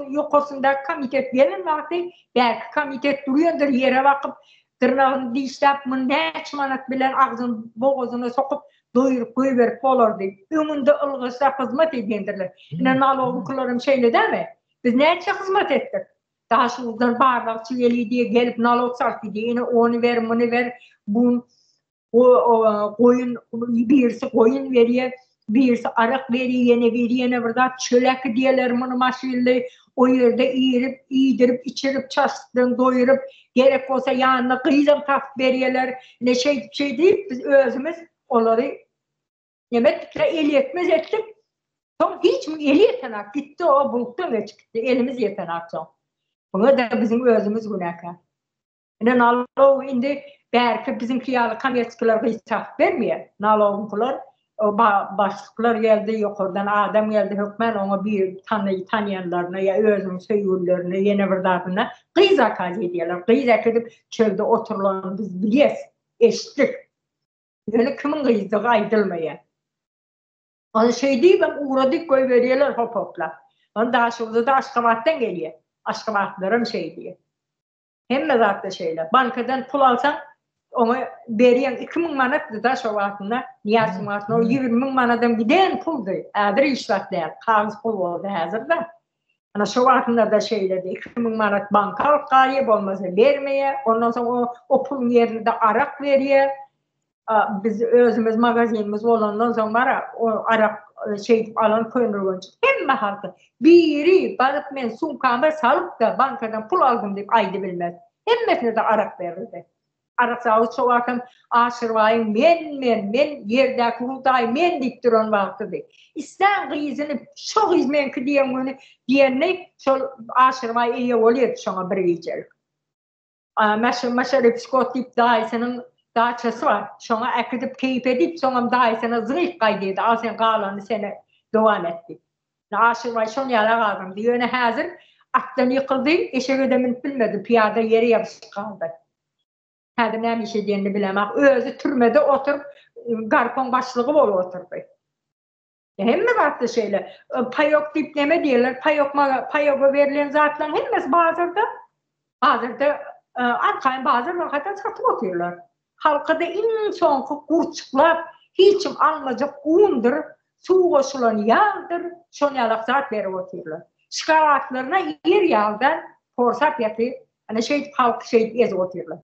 yukarısında komitet gelin vakti belki komitet duruyordur yere bakıp tırnağını dişlep mı ne çmanat bilen ağzını boğazını sokup doyurup koyuverip olurdu. Ümünde ılgışla hizmet edendirler. Yine naloglularım şeyle değil mi? Biz neyse hizmet ettik. Daha şuradan bardak çiveli diye gelip nalog sarktı diye yine onu ver, bunu ver. Bu koyun, birisi koyun veriyor. Birisi arak veriyor, yine burada çölek diyeler bunu maşilli. O yerde iyidirip, içirip, çastırıp, doyurup, gerek olsa yanına kıyızım taf veriyorlar. Ne şey değil, biz özümüz onları yemekle el yetmez ettik. Son hiç mi eli yetenek gitti o buluttan ve çıktı. Elimiz yetenek son. Buna da bizim özümüz günahkar. Nalo indi belki bizim kiyalı kamerçılar hesap vermiyor. Nalo'nunkular başlıklar geldi yukarıdan adam geldi hükmen ona bir tanıyanlarına ya özün söyürlerine yine bir dağına kıyızak ediyorlar. Kıyızak edip çölde oturulan biz biliyiz. Eşitlik. Yani kimin kıyızdığı aydılmaya. Onu şey değil ben uğradık koy veriyorlar hopla. Onu daha şurada da Aşkabat'tan geliyor. Aşkabatların şey diye. Hem de zaten şeyler. Bankadan pul alsan onu veriyen 2000 manat da şu vaktinde niyarsın vaktinde o 20.000 manatdan giden puldu. Adır işletler. Kağız pul oldu hazırda. Ana şu vaktinde da şeylerde 2000 manat banka kayıp olmasa vermeye. Ondan sonra o pulun yerine de arak veriyor. Biz özümüz magazinimiz olandan sonra o arak şey alan koyunurgunca hem halkı biri barıp men sunkamı salıp da bankadan pul aldım deyip aydı bilmez. Hemmesine de arak verirdi. Arak sağlık çoğarken aşırvayın men yerdeki kurultay men deyip duran vakti deyip. İslam kıyızını çok izmenki diyenle aşırvay iyi oluyor şuna bir geçerik. Meşerif Scott deyip dayısının dağçası var. Şuna ekidip keyif edip sonra dayısına zırh kaydıydı. Al sen kalanı seni devam etti. Aşırvay şun yara kaldım diyor. Yani hazır attan yıkıldı. Eşek ödemin bilmedi. Piyada yeri yapışık kaldı. Hadi ne bir şey diyeni bilemem. Özü türmede oturup garpon başlığı bol oturdu. Hem mi vardı şeyle? Payok dipleme diyorlar. Payoka verilen zatların hemmesi bazıda arkayın bazı hakikaten satıp oturuyorlar. halkada en sonku kurçuklap hiçim almacak undur, su koşulan yağdır, şon yalak zat verip oturlar. Şikaratlarına yer yağdan porsap yatı, hani halk ezip oturlar.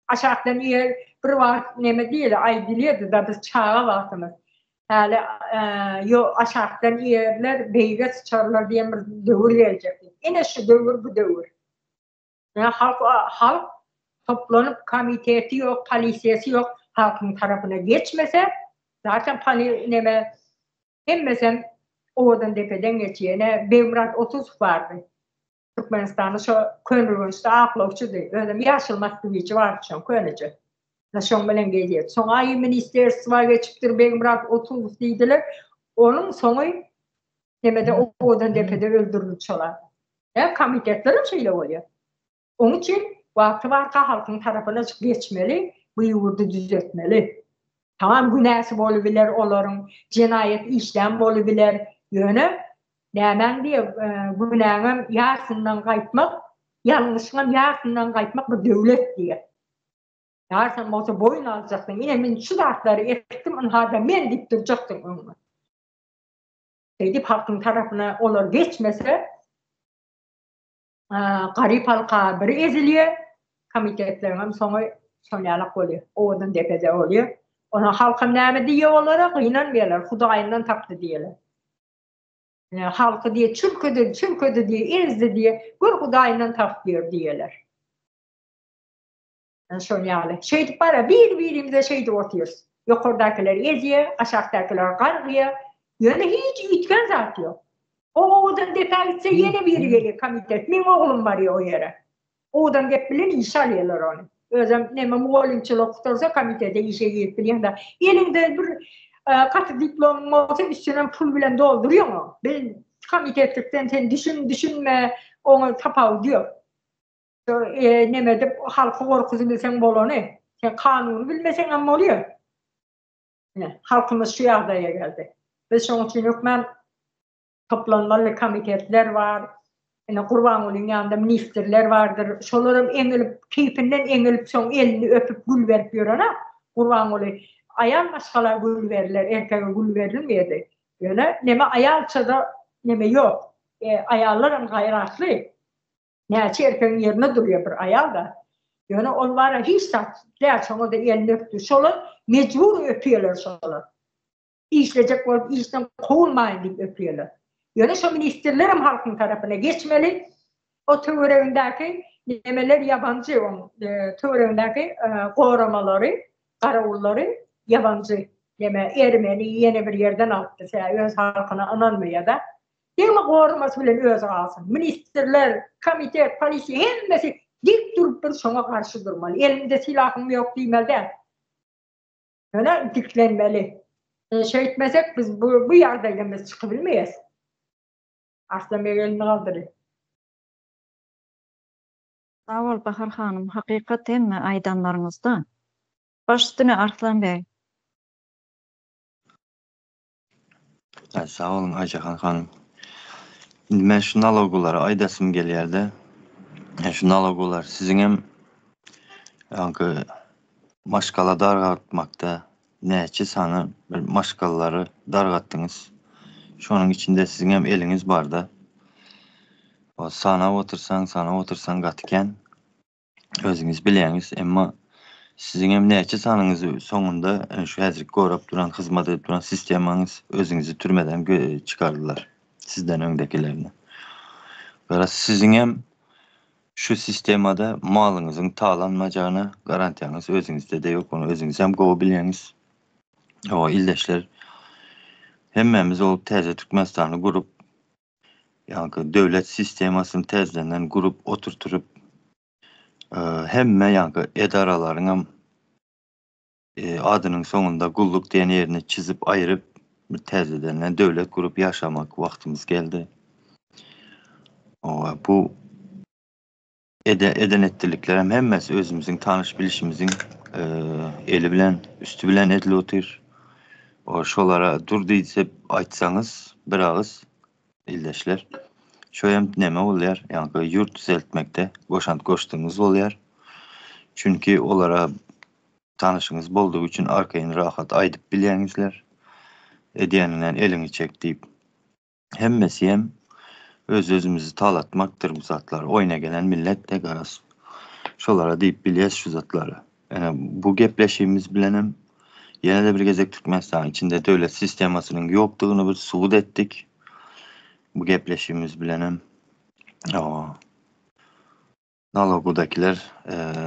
Aşağıdan yer bir vaxt neme değil, ay diliydi da biz çağa vaxtımız. Hali aşağıdan yerler beyge sıçarlar diye bir dövür gelecek. Yine şu dövür bu dövür. Halk toplanıp komiteti yok, polisiyesi yok, halkın tarafına geçmese zaten hemmesen Oğuz'un tepeden geçiyene Bemrat 30 vardı. Türkmenistan'da şu könrüğünüzde aklovçu değil. Öyle yaşılmaz bir vardı şu könücü. Şon bilen geziyor. Sonra ay ministerstva geçiptir Bemrat 30 deydiler. Onun sonu demede Oğuz'un tepede öldürülüyorlar. Komitetlerin şeyle oluyor. Onun için vakti varka halkın tarafına geçmeli, bu yurdu düzeltmeli. Tamam günahsız olabilir, onların cinayet işlem olabilir. Yönü, hemen diye günahın yarısından kayıtmak, yanlışından yarısından kayıtmak bir devlet diye. Yarısından olsa boyun alacaksın. Yine ben şu dartları ettim, onlarda men deyip duracaktım onu. Deyip halkın tarafına olur geçmese, garip halka biri eziliyor, komitetlerin sonyalık oluyor. Oğudun tepede oluyor. Ona halkın neyme diye olarak inanmıyorlar. Hudayından taptı diyorlar. Halkı diye çürködü diye, ezdi diye, bir Hudayından tapıyor diyorlar. Sonyalık. Para birimize otuyoruz. Yukarıdakiler eziyor, aşağıdakiler kargıyor. Yani hiç itken zat yok. Oğudan defa gitse yine bir geliyor komitet. Benim oğlum var ya o yere. Oğudan gep bilen iş alıyorlar onu. Özüm neme muallimçilik tutarsa komitede işe gidip bilen de. Elinde bir katı diplom olsa üstüne pul bilen dolduruyor mu? Ben komitetlikten sen düşünme onu tapav diyor. Neme de halkı korkusu bilsen bolonu. Sen kanunu bilmesen ama oluyor. Halkımız şu yağdaya geldi. Biz onun için yok ben toplanmalı komitetler var. Kurban olun yanında ministerler vardır. Şolarım engilip, keyfinden engilip son elini öpüp gül verip yorana. Kurban olun. Ayal başkalar gül verirler. Erkeğe gül verilmeydi. Öyle. Neme ayalça da neme yok. Ayallarım gayratlı. Neyse erkeğin yerine duruyor bir ayal da. Yani onlara hiç dersen o da elini öptü. Şolar mecbur öpüyorlar şolar. İşleyecek olup işten kovulmayın deyip öpüyorlar. Yani şu ministerlerim halkın tarafına geçmeli. O tövrevindeki nemeler yabancı. Tövrevindeki korumaları, karavulları yabancı. Ermeni yeni bir yerden aldı. Öz halkına anılmıyor da. Değil mi koruması bile öz alsın. Ministerler, komite, polisi hepsi dik durup bir şuna karşı durmalı. Elimde silahım yok demeli de. Yani diklenmeli. Etmesek biz bu yerdeyken biz çıkabilmeyiz. Arslan Bey elini kaldırıyor. Sağ ol Bahar Hanım. Hakikaten mi aydanlarınızda? Baş üstüne Arslan Bey. Sağ olun Aycahan hanım. Şimdi ben şu naloguları aydasım geliyerde. Şu nalogular sizin hem yankı maşkala dargatmakta neçe sana maşkalları dargattınız. Şunun içinde sizin hem eliniz var da. O sana otursan gatıken özünüz bileyiniz ama sizin hem neçe sanınızı sonunda şu hazır korup duran, hizmet edip duran sistemanız özünüzü türmeden çıkardılar. Sizden öndekilerini. Ve sizin hem şu sistemada malınızın tağlanmayacağına garantiyanız özünüzde de yok. Onu özünüz hem govileniz. O ildeşler hemmemiz olup teze Türkmenistan'ı kurup yani devlet sistemasını tezlenen kurup oturturup hemme yani edaraların adının sonunda kulluk diyen yerini çizip ayırıp tezlenen devlet kurup yaşamak vaktimiz geldi. Bu eden ettiliklerim hemmesi özümüzün tanış bilişimizin eli bilen, üstü bilen edili otur. O şolara dur deyse açsanız bir ağız ildeşler. Şöyle neme oluyor? Yani yurt düzeltmekte koştuğumuz oluyor. Çünkü onlara tanışyňyz boldugy üçin arkaýyn rahat aýdyp bilýäňizler. Edýäninden eliňi çek diýip. Hemmesi hem öz-özümüzi talatmakdyr bu zatlar. Oýna gelen millet de garas. Şolara diýip bilýäs şu zatlary. Bu gepleşigimiz bilen hem ýene-de bir gezek Türkmenistan içinde döwlet sistemasynyň ýokdugyny bir subut etdik. Bu gepleşigimiz bilen hem Nalogudakiler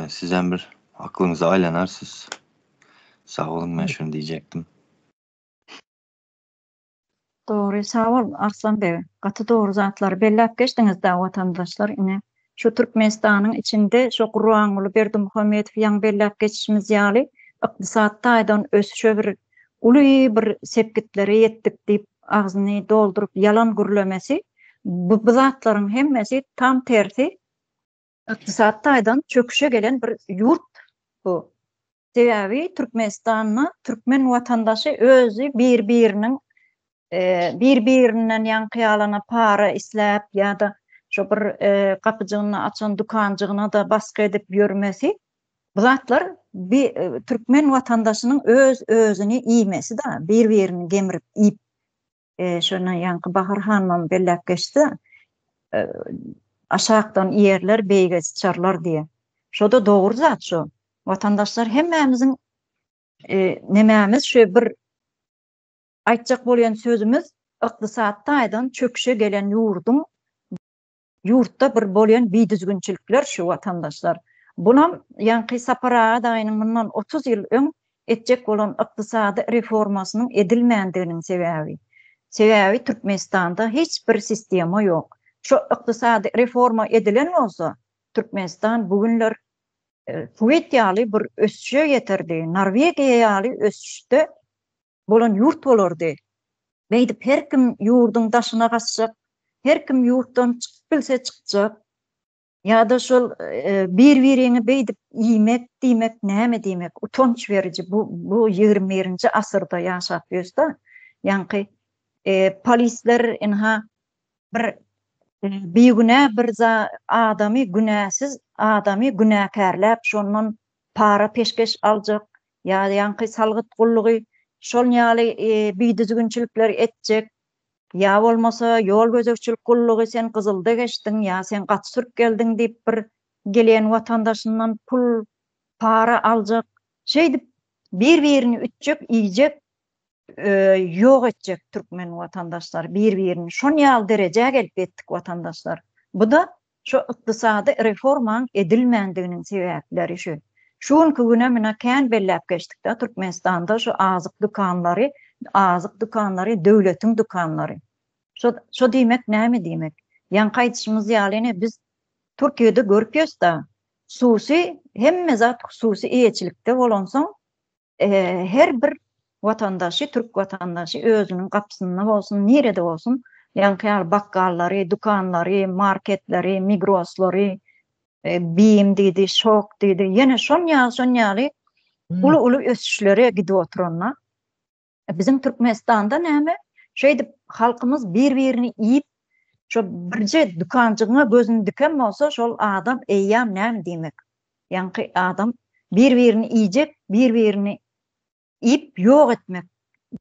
sizden bir aklınıza aylanarsız. Sağ olun, men şunu diýjekdim. Doğru, sağ ol Arslan Bey. Gatı doğru zatları bellep geçtiniz da vatandaşlar. Ine şu Türkmenistan'ın içinde şu Gurbanguly Berdimuhammedow ýa bellep geçişimiz ýaly ykdysatda aýdan ösüşe bir uly bir sepkitlere ýetdik diýip agzyny doldurup yalan gürlemesi, bu zatlaryň hemmesi tam tersi ykdysatda aýdan çöküşe gelen bir ýurt bu. Sebebi Türkmenistan'na Türkmen vatandaşy özü bir-biriniň bir-birinden ýankyalana para isläp ýa-da şu bir kapıjygyny açan dukanjygyna da baskı edip ýörmesi, bu zatlar bir Türkmen vatandaşynyň öz-özüni iýmesi da bir-birini gemirip iýip şona ýanky Bahar hanymam bellep geçdi. Aşağıdan ýerler beýge çarlar diýe. Şo da dogry zat şu. Vatandaşlar hemmemiziň nemämiz şu bir aýtjak bolýan sözümüz ykdysatda aýdan çöküşe gelen ýurtda bir bolýan biýdüzgünçilikler şu vatandaşlar. Bunam ýanky Sapara daýynyň bundan 30 ýyl öň etjek bolan ykdysady reformasynyň edilmändiginiň sebebi. Sebebi Türkmenistanda hiç bir sistema ýok. Şu ykdysady reforma edilen bolsa Türkmenistan bugünler Kuwait ýaly bir ösüşe ýetirdi. Norwegiýa ýaly ösüşde bolan ýurt bolardy. Beýdip her kim ýurduň daşyna gaçjak, her kim ýurtdan çykyp bilse çykjak. Ýa-da şol bir-birini beýdip iýmek, diýmek, näme diýmek, utanç verici bu 21-nji asyrda ýaşap ýörsda. Ýanky polisler enha bir beýgüne bir adamy günäsiz adamy günäkärläp şondan para peşkeş aljak ýa-da ýanky salgyt gullugy şol ýaly biýdüzgünçilikler etjek. Ya bolmasa yol gözekçilik gullugy sen Gyzylda geçdiň ýa sen gaç sürüp geldiň diýip bir gelen vatandaşyndan pul para aljak. Şeýdip bir-birini ütjek, iýjek, ýok etjek Türkmen vatandaşlar bir-birini şon ýaly derejäge gelip etdik vatandaşlar. Bu da şu ykdysady reformaň edilmändiginiň sebäpleri şu. Şuňky güne mena kän bellep geçdik-de Türkmenistanda şu azyk dukanlary, döwletiň dukanlary. Şo diýmek näme diýmek? Ýanky aýdyşymyz ýaly biz Türkiýede görüp ýörsda, hususy hemme zat hususy eýetçilikde bolansoň, her bir vatandaşy, Türk vatandaşy özüniň gapysyna bolsun, nerede bolsun, ýanky bakkallary, dukanlary, marketleri, Migroslary, Bim diýdi, Şok diýdi. Ýene şon ýaly uly ösüşlere gidip oturanlar. Bizim Türkmenistanda näme? Şeýdip halkymız bir-birini iýip, şo birje dukanjygyna gözüni diken bolsa, şol adam eýýam näme diýmek? Ýanky adam bir-birini iýjek, bir-birini iýip ýok etmek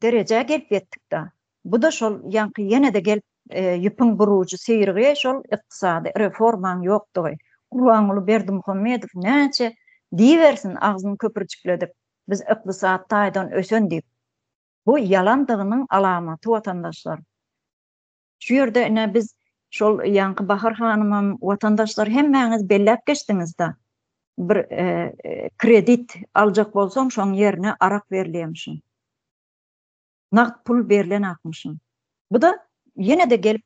derejäge gelip etdik-de. Bu da şol ýanky ýene-de gelip ýüpüň buruju seýirge şol ykdysady reformaň ýokdugy. Gurbanguly Berdimuhammedow näçe diýersin agzyny köpürjükledip biz ykdysatda aýdan ösen diýip. Bu yalandygynyň alamaty vatandaşlar. Şu ýerde biz şol ýanky Bahar hanymam vatandaşlar hemmäňiz bellep geçdiňiz-de. Bir kredit aljak bolsam şoň ýerine arak berilýärmişim. Naqd pul berilen akmışım. Bu da ýene-de gelip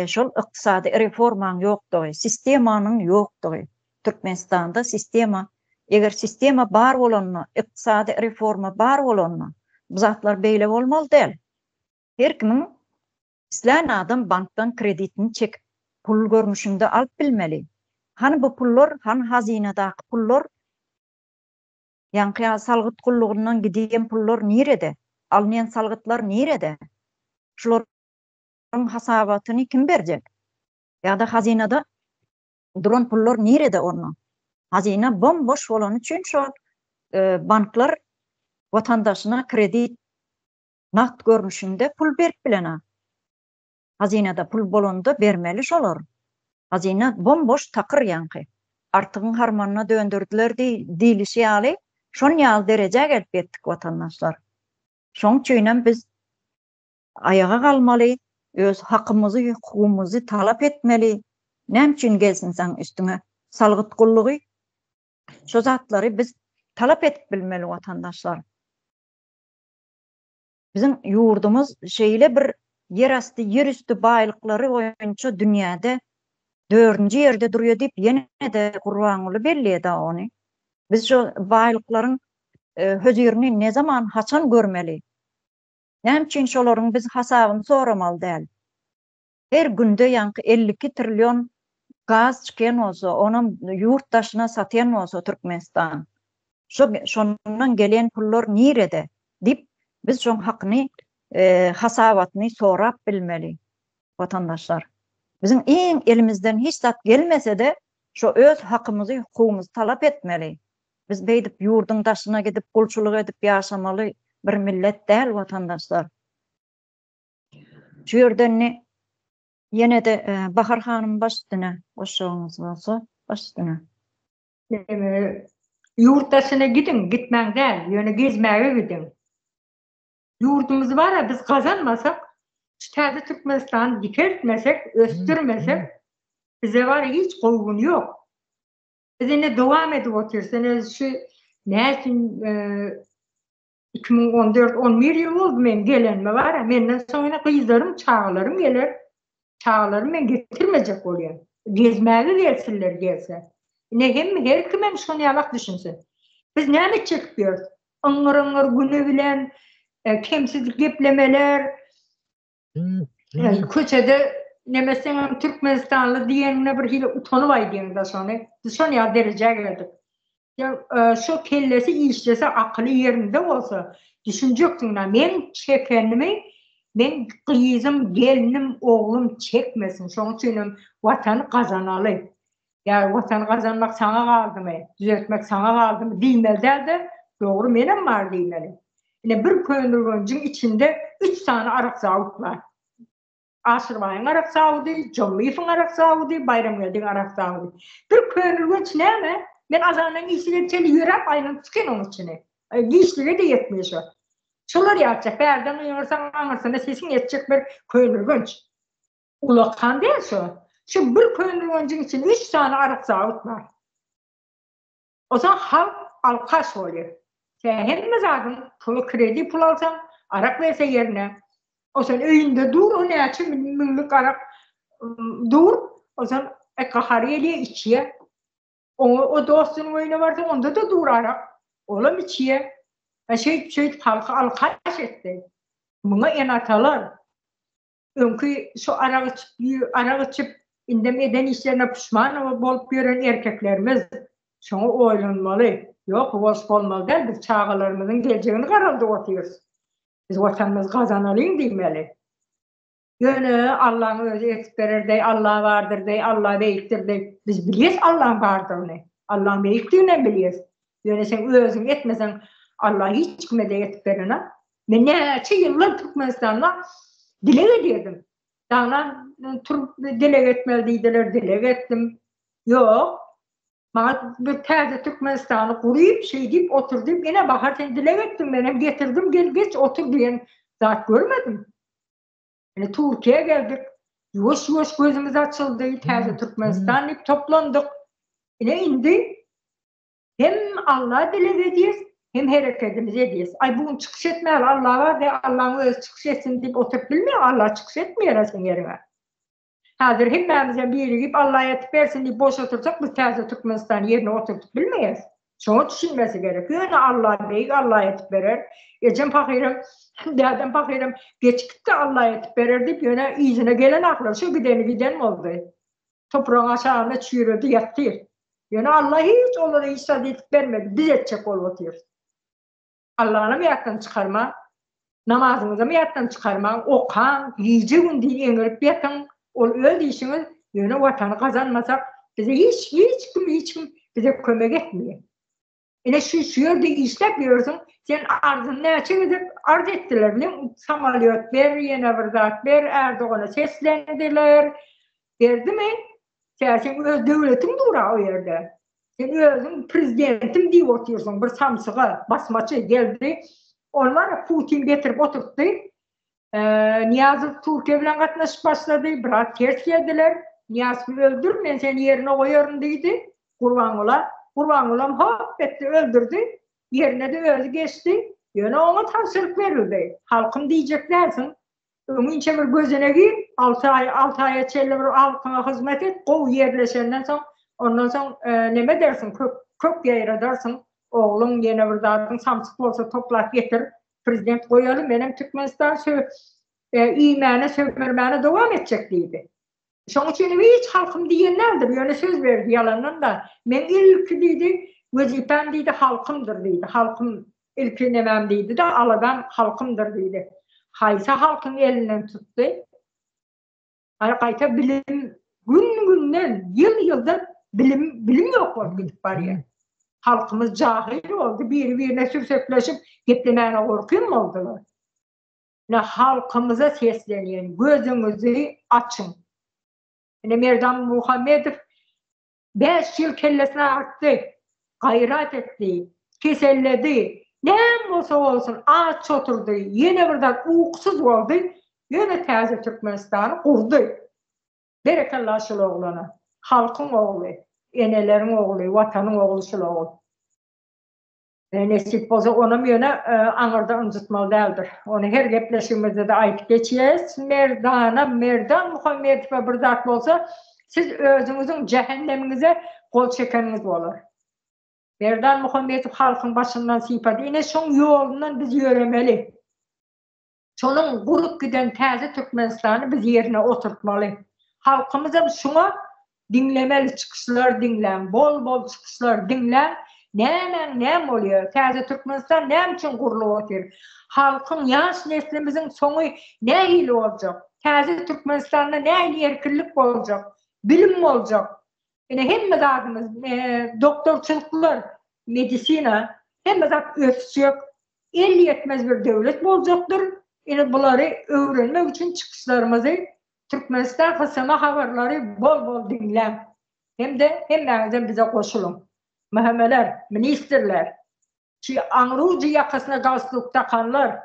şol ykdysady reformaň ýokdugy, sistemanyň ýokdugy. Türkmenistanda sistema, eger sistema bar bolanma, ykdysady reforma bar bolanma, bu zatlar beýle bolmaly däl. Her kimiň isläň adam bankdan kreditini çekip pul görnüşinde alyp bilmeli. Hani bu pullar, hani hazinadaky pullar, ýanky salgyt gullugyndan gidýän pullar nerede? Alnyan salgytlar nerede? Şolaryň hasabatyny kim berjek? Ýa-da hazinada duran pullar nerede onu? Hazina bomboş bolan üçin şol banklar vatandaşına kredi nakt görünüşünde pul berip bilena. Hazinada pul bolonda bermeli şolar. Hazina bomboş takır yankı. Artığın harmanına döndürdüler dilişi ýaly. Şon ýaly derejä gelip etdik vatandaşlar. Şoň üçin biz ayağa kalmaly, öz hakkımızı, hukukumuzu talap etmeli. Näme üçin gelsin sen üstüne salgyt gullugy? Şo zatlary biz talap edip bilmeli vatandaşlar. Bizim ýurdumuz şeýle bir yerasty, yerüstü baýlyklary boýunça dünýäde 4-nji ýerde durýar diýip ýene-de Gurbanuly belliýedi ony. Biz şo baýlyklaryň hözerini ne zaman, haçan görmeli? Näme üçin şolaryň biz hasabyny soramaly däl? Her günde ýanky 52 trillion gaz çykan bolsa, onu ýurtdaşyna satýan bolsa Türkmenistan. Şondan gelen pullar nirede? Dip biz şoň hakyny hasabatyny sorap bilmeli vatandaşlar. Bizim elimizden hiç zat gelmese de şu öz hakkımızı, hukukumuzu talap etmeli. Biz beýdip ýurdun daşyna gidip gulçuluk edip ýaşamaly bir millet däl vatandaşlar. Şu ýerden ýene de Bahar hanym başdyna goşşagyňyz bolsa başdyna. Ýurtdaşyna gidin, gitmäň däl, ýöne gezmäge gidin. Ýurdumyz bara biz kazanmasak, täze Türkmenistan dikertmesek, östürmesek, bize var hiç goýgun ýok. Biz ene dowam edip otursanız şu näçin 2014-11 ýyl boldy men gelenme var. Menden soňra gyzlarym, çağlarym geler. Çağlarym men getirmejek bolýar. Gezmäge gelsinler gelse. Her kim hem şonu ýalak düşünsin. Biz näme çekip ýörüz? Oňar güne bilen kemsizlik geplemeler, köçede nemesen Türkmenistanlı diýenine bir hile utanyp aýdýan da şonu. Biz şonu ýa derejä geldik. Şu kellesi işlese, aklı yerinde bolsa, düşünjekdiňler men çekenimi, men gyzym, gelinim, oğlum çekmesin. Şoň üçin watany kazanaly. Ya watany kazanmak saňa galdymy, düzeltmek saňa galdymy diýmeli-de, dogry menem bar diýmeli. Ine bir köýnürgünjiň içinde 3 tane arak zawut var. Aşyrbaýyň arak zawudy, Jomlifyň arak zawudy, Bayramgeldiň arak zawudy. Bir köýnürgünç näme? Men azanyň işine çeli ýörep aýnyp çykan onuň içine. Gişlige de ýetmeýär. Şolar ýatjak, bärden ýörsäň aňyrsynda sesin ýetjek bir köýnürgünç. Ulakan däl şo. Şu bir köýnürgünjiň içinde 3 tane arak zawut var. O zaman halk alkaş bolýar. Hemme zaten pulu kredi pul alsan, arak verse yerine. O zaman öýünde dur, o näçe minlik arak dur. O zaman kahariye içiye. O dostun öýüne barsa, onda da dur arak. Olam içiye. Şey halka alkaş etdi. Buna enatalar. Öňkü şu arak içip indem eden işlerine pişman bolup gören erkeklerimiz şoňa oýlanmaly. Yok, boş bolmaly däl, biz çağalarymyzyň geljegini garaldy oturýarys. Biz watanymyzy kazanalyň diýmeli. Ýöne Allahyň özü etip berer, Allah bardyr, Allah beýikdir. Biz bilýäs Allahyň bardygyny. Allahyň beýikdigini bilýäs. Ýöne sen özüň etmeseň Allah hiç kime de etip berene. Men näçe ýyllar Türkmenistanda dilek edýärdim. Dağlan dilek etmeli diýdiler, dilek etdim. Yok. Maňa bir täze Türkmenistan'y guryp diýip oturdyp ene bahar sen dilek etdim, men hem getirdim, gel geç otur diýen zat görmedim. Ene Türkiýe'ye geldik. Ýoş gözümüz açyldy, täze Türkmenistan diýip toplandyk. Ene indi hem Allah dilek edýäs, hem hereketimiz edýäs. Ay bugün çykyş etmeýär, Allah var de Allahyň özü çykyş etsin diýip oturup bilmeýär, Allah çykyş etmeýär sen ýerine. Hazır hemmemize birigip Allah'a etip versin diye boş otursak biz täze Türkmenistan yerine oturduk bilmeyiz. Şonu düşünmesi gerek. Yani Allah beyik Allah'a etip verer. Ecem pakirim, däden pakirim, geçikte Allah'a etip verer deyip yöne izine gelen aklar. Şu giden oldu. Toprağın aşağına çürüdü, yattır. Yani Allah hiç onlara hiç etip vermedi. Biz edecek olup oturuyoruz. Allah'ına miyattan çıkarma, namazınıza miyattan çıkarma, okan, yiyeceğin değil, engelip yatan, ol öyle işimiz, yöne vatanı kazanmasak, bize hiç kim bize kömek etmiyor. Ene şu yerde işlep yiyorsun. Sen arzın ne açık arz ettiler. Ne samaliyot ber, yine bir zat ber, Erdoğan'a seslendiler. Derdi mi? Sen öz devletin dura o yerde. Sen özün prezidentim diye oturuyorsun. Bir samsığa basmaçı geldi. Onlar Putin getirip oturttu. Niyazı Türkiye bilen katnaşıp başladı. Biraz ters geldiler. Niyazı öldür, ben seni yerine koyarım dedi. Kurban olam hop etti, öldürdü. Yerine de özü geçti. Yine ona tavsiyelik verildi. Halkım diyeceklersin. Ömünçe bir gözüne gir. 6 aya çelle bir halkına hizmet et. Kov yerleşenden sonra ondan sonra neme dersin? Kök yayra dersin. Oğlum yine bir zatın samsık olsa toplat getir. Prezident koyalım. Benim Türkmenistan İymene sömürmene devam edecek deydi. Şoň üçin hiç halkım diýenlerdir. Ýöne söz berdi yalandan da. Men ilki diýdi, wezipem diýdi halkymdyr diýdi. Halkym ilki nemem diýdi de aladan halkymdyr diýdi. Haýsa halkyň elinden tutdy. Gaýta bilim gün-günden, ýyl-ýyldan bilim ýok bolup gidip barýar. Halkymyz jahil boldy, bir-birine sürsepleşip geplemene gorkun boldular. Ne halkımıza seslenýän, gözüňizi açın. Merdan Muhammedov 5 yıl kellesine arttı, gayret etti, keselledi. Ne olsa olsun aç oturdu, yine birden uykusuz oldu. Yine taze Türkmenistan'ı kurdu. Berekallah şul oğlana, halkın oğlu, enelerin oğlu, vatanın oğlu şul oğlu. Nesip olsa onun yöne anırda unutmalı değildir. Onu her gepleşimizde de ayıp geçeceğiz. Merdan Muhammed'e bir zat olsa siz özünüzün cehenneminize kol çekeniniz olur. Merdan Muhammed halkın başından sipat. Yine şun yolundan biz yürümeli. Şunun kurup giden taze Türkmenistan'ı biz yerine oturtmalı. Halkımıza şuna dinlemeli, çıkışlar dinlen, bol çıkışlar dinlen. Ne oluyor? Taze Türkmenistan ne için kurulu otur? Halkın, yaş neslimizin sonu ne ile olacak? Taze Türkmenistan'da ne ile erkirlik olacak? Bilim mi olacak? Yani hem mezadımız, doktorçuluklar, medisina, hem mezad öfsüyük, 50 yetmez bir devlet mi olacaktır? Yani bunları öğrenmek için çıkışlarımızı Türkmenistan kısama haberleri bol dinlen. Hem de bize koşulun. Mühemmeler, ministerler, ki Anrucu yakasına gazlık takanlar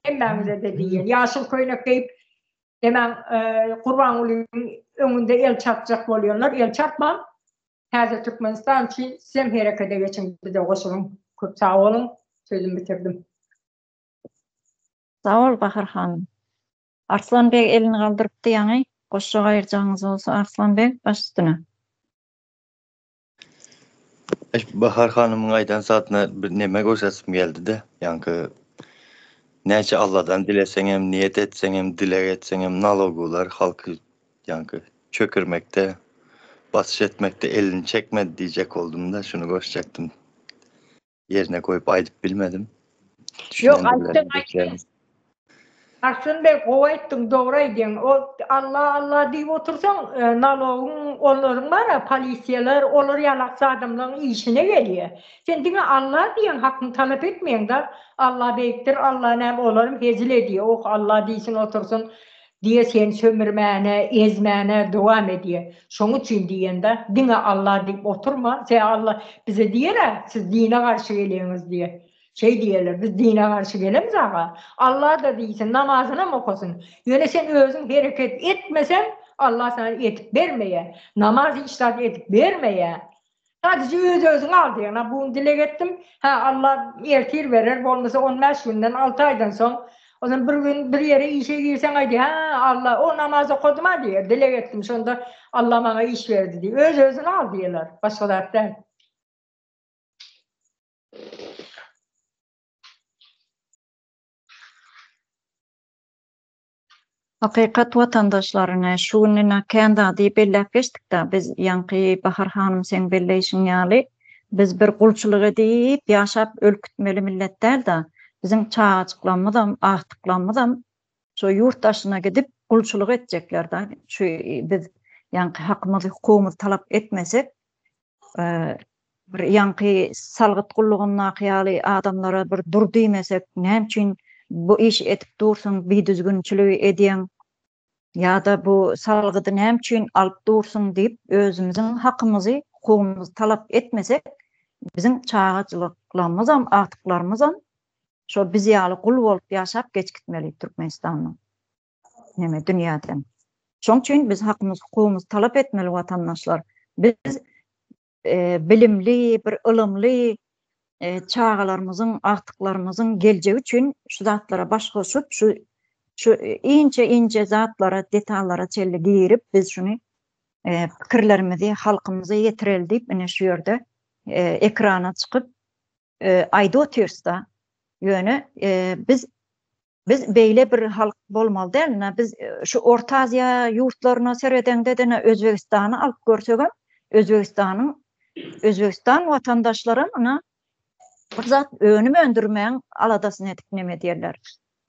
hemmemize de diyen. Yaşıl köynek deyip hemen Kurban Ulu'nun önünde el çarpacak oluyorlar. El çarpmam. Taze Türkmenistan için sem harekete geçin bize koşulun. Çok sağ olun. Sözümü bitirdim. Sağ ol Bahar Hanım. Arslan Bey elini kaldırıptı yani. Koşu ayıracağınız olsa Arslan Bey baş üstüne. Bahar Hanım'ın aydan saatine bir neme göstersim geldi de. Yankı nece Allah'dan dilesenem, niyet etsenem, dilek etsenem, nalogular halkı yankı çökürmekte, basış etmekte elini çekmedi diyecek oldum da şunu gösterecektim. Yerine koyup aydıp bilmedim. Yok ayttın. Arslan Bey kovaydın doğraydın. O Allah deyip otursan nalogun onların var ya polisiyeler olur yalaksa adamların işine geliyor. Sen dine Allah diyen hakkını talep etmeyen de Allah beyiktir, Allah nem olurum hezil ediyor. Oh Allah deysin otursun diye sen sömürmene, ezmene devam ediyor. Şunun için diyen de dine Allah deyip oturma. Sen Allah bize diyorlar siz dine karşı geliyorsunuz diye. Diyorlar, biz dine karşı gelemiz ağa. Allah da değilsin, namazına mı okusun? Yöne sen özün hareket etmesen, Allah sana etip vermeye. Namaz iştahat etip vermeye. Sadece özün al diye. Bunu dilek ettim. Allah ertir verir. Olmasa 15 günden 6 aydan son. O zaman bir gün bir yere işe girsen haydi. Allah o namazı okudum diye. Dilek ettim. Sonunda Allah bana iş verdi diye. Özün al diyorlar. Başka da değil. Hakikat vatandaşlarına şu gününe kendi adı bellep geçtik de biz yankı Bahar Hanım sen belleyişin yali biz bir kulçuluk edip yaşap ölkütmeli millet değil de bizim çağ açıklanmadan, ahtıklanmadan şu yurttaşına gidip kulçuluk edecekler de şu biz yankı hakkımızı hukukumuz talep etmesek bir yankı salgıt gullugyny nakyaly adamlara bir dur diýmesek, näçin bu iş etip dursun, bir düzgünçiligi edýän ýa-da bu salgydy näçin alyp dursun diýip özümiziň hakymyzy, hukukymyzy talap etmesek, biziň çağaçylyklarymyzam, atyklarymyzam şo biz ýaly gul bolup ýaşap geçgitmeli Türkmenistanyň näme dünýäden. Şoň üçin biz hakymyzy, hukukymyzy talap etmeli watandaşlar. Biz bilimli, bir ılımly çağalarymyzyň, atyklarymyzyň geljegi üçin şu zatlara baş goşup, şu ince zatlara, detallara çelli girip biz şunu pikirlerimizi halkymyza ýetireli diýip ine şu ýerde ekrana çykyp aýda otursa ýöne biz beýle bir halk bolmaly dälmi? Biz şu Orta Aziýa ýurtlaryna seredende de Özbegistany alyp görsek, Özbegistan watandaşlaryna bir zat önüm öndürmeýän aladasyny etip näme diýerler.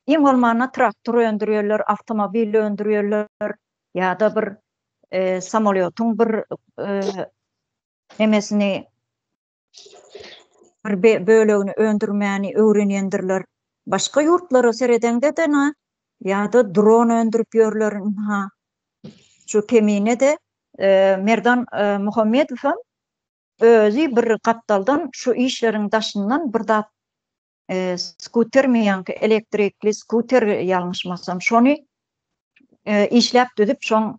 Iň bolmana traktor öndürýärler, awtomobil öndürýärler ýa-da bir samolyotyň bir nemesini bir bölegini öndürmäni öwrenýändirler. Başga ýurtlara seredende de ýa-da dron öndürüp ýörler. Şu kemine de Merdan Muhammedow özü bir kaptaldan şu işlerin daşından bir da skuter mi yankı elektrikli skuter ýalňyşmasam şonu işläp düdüp şoň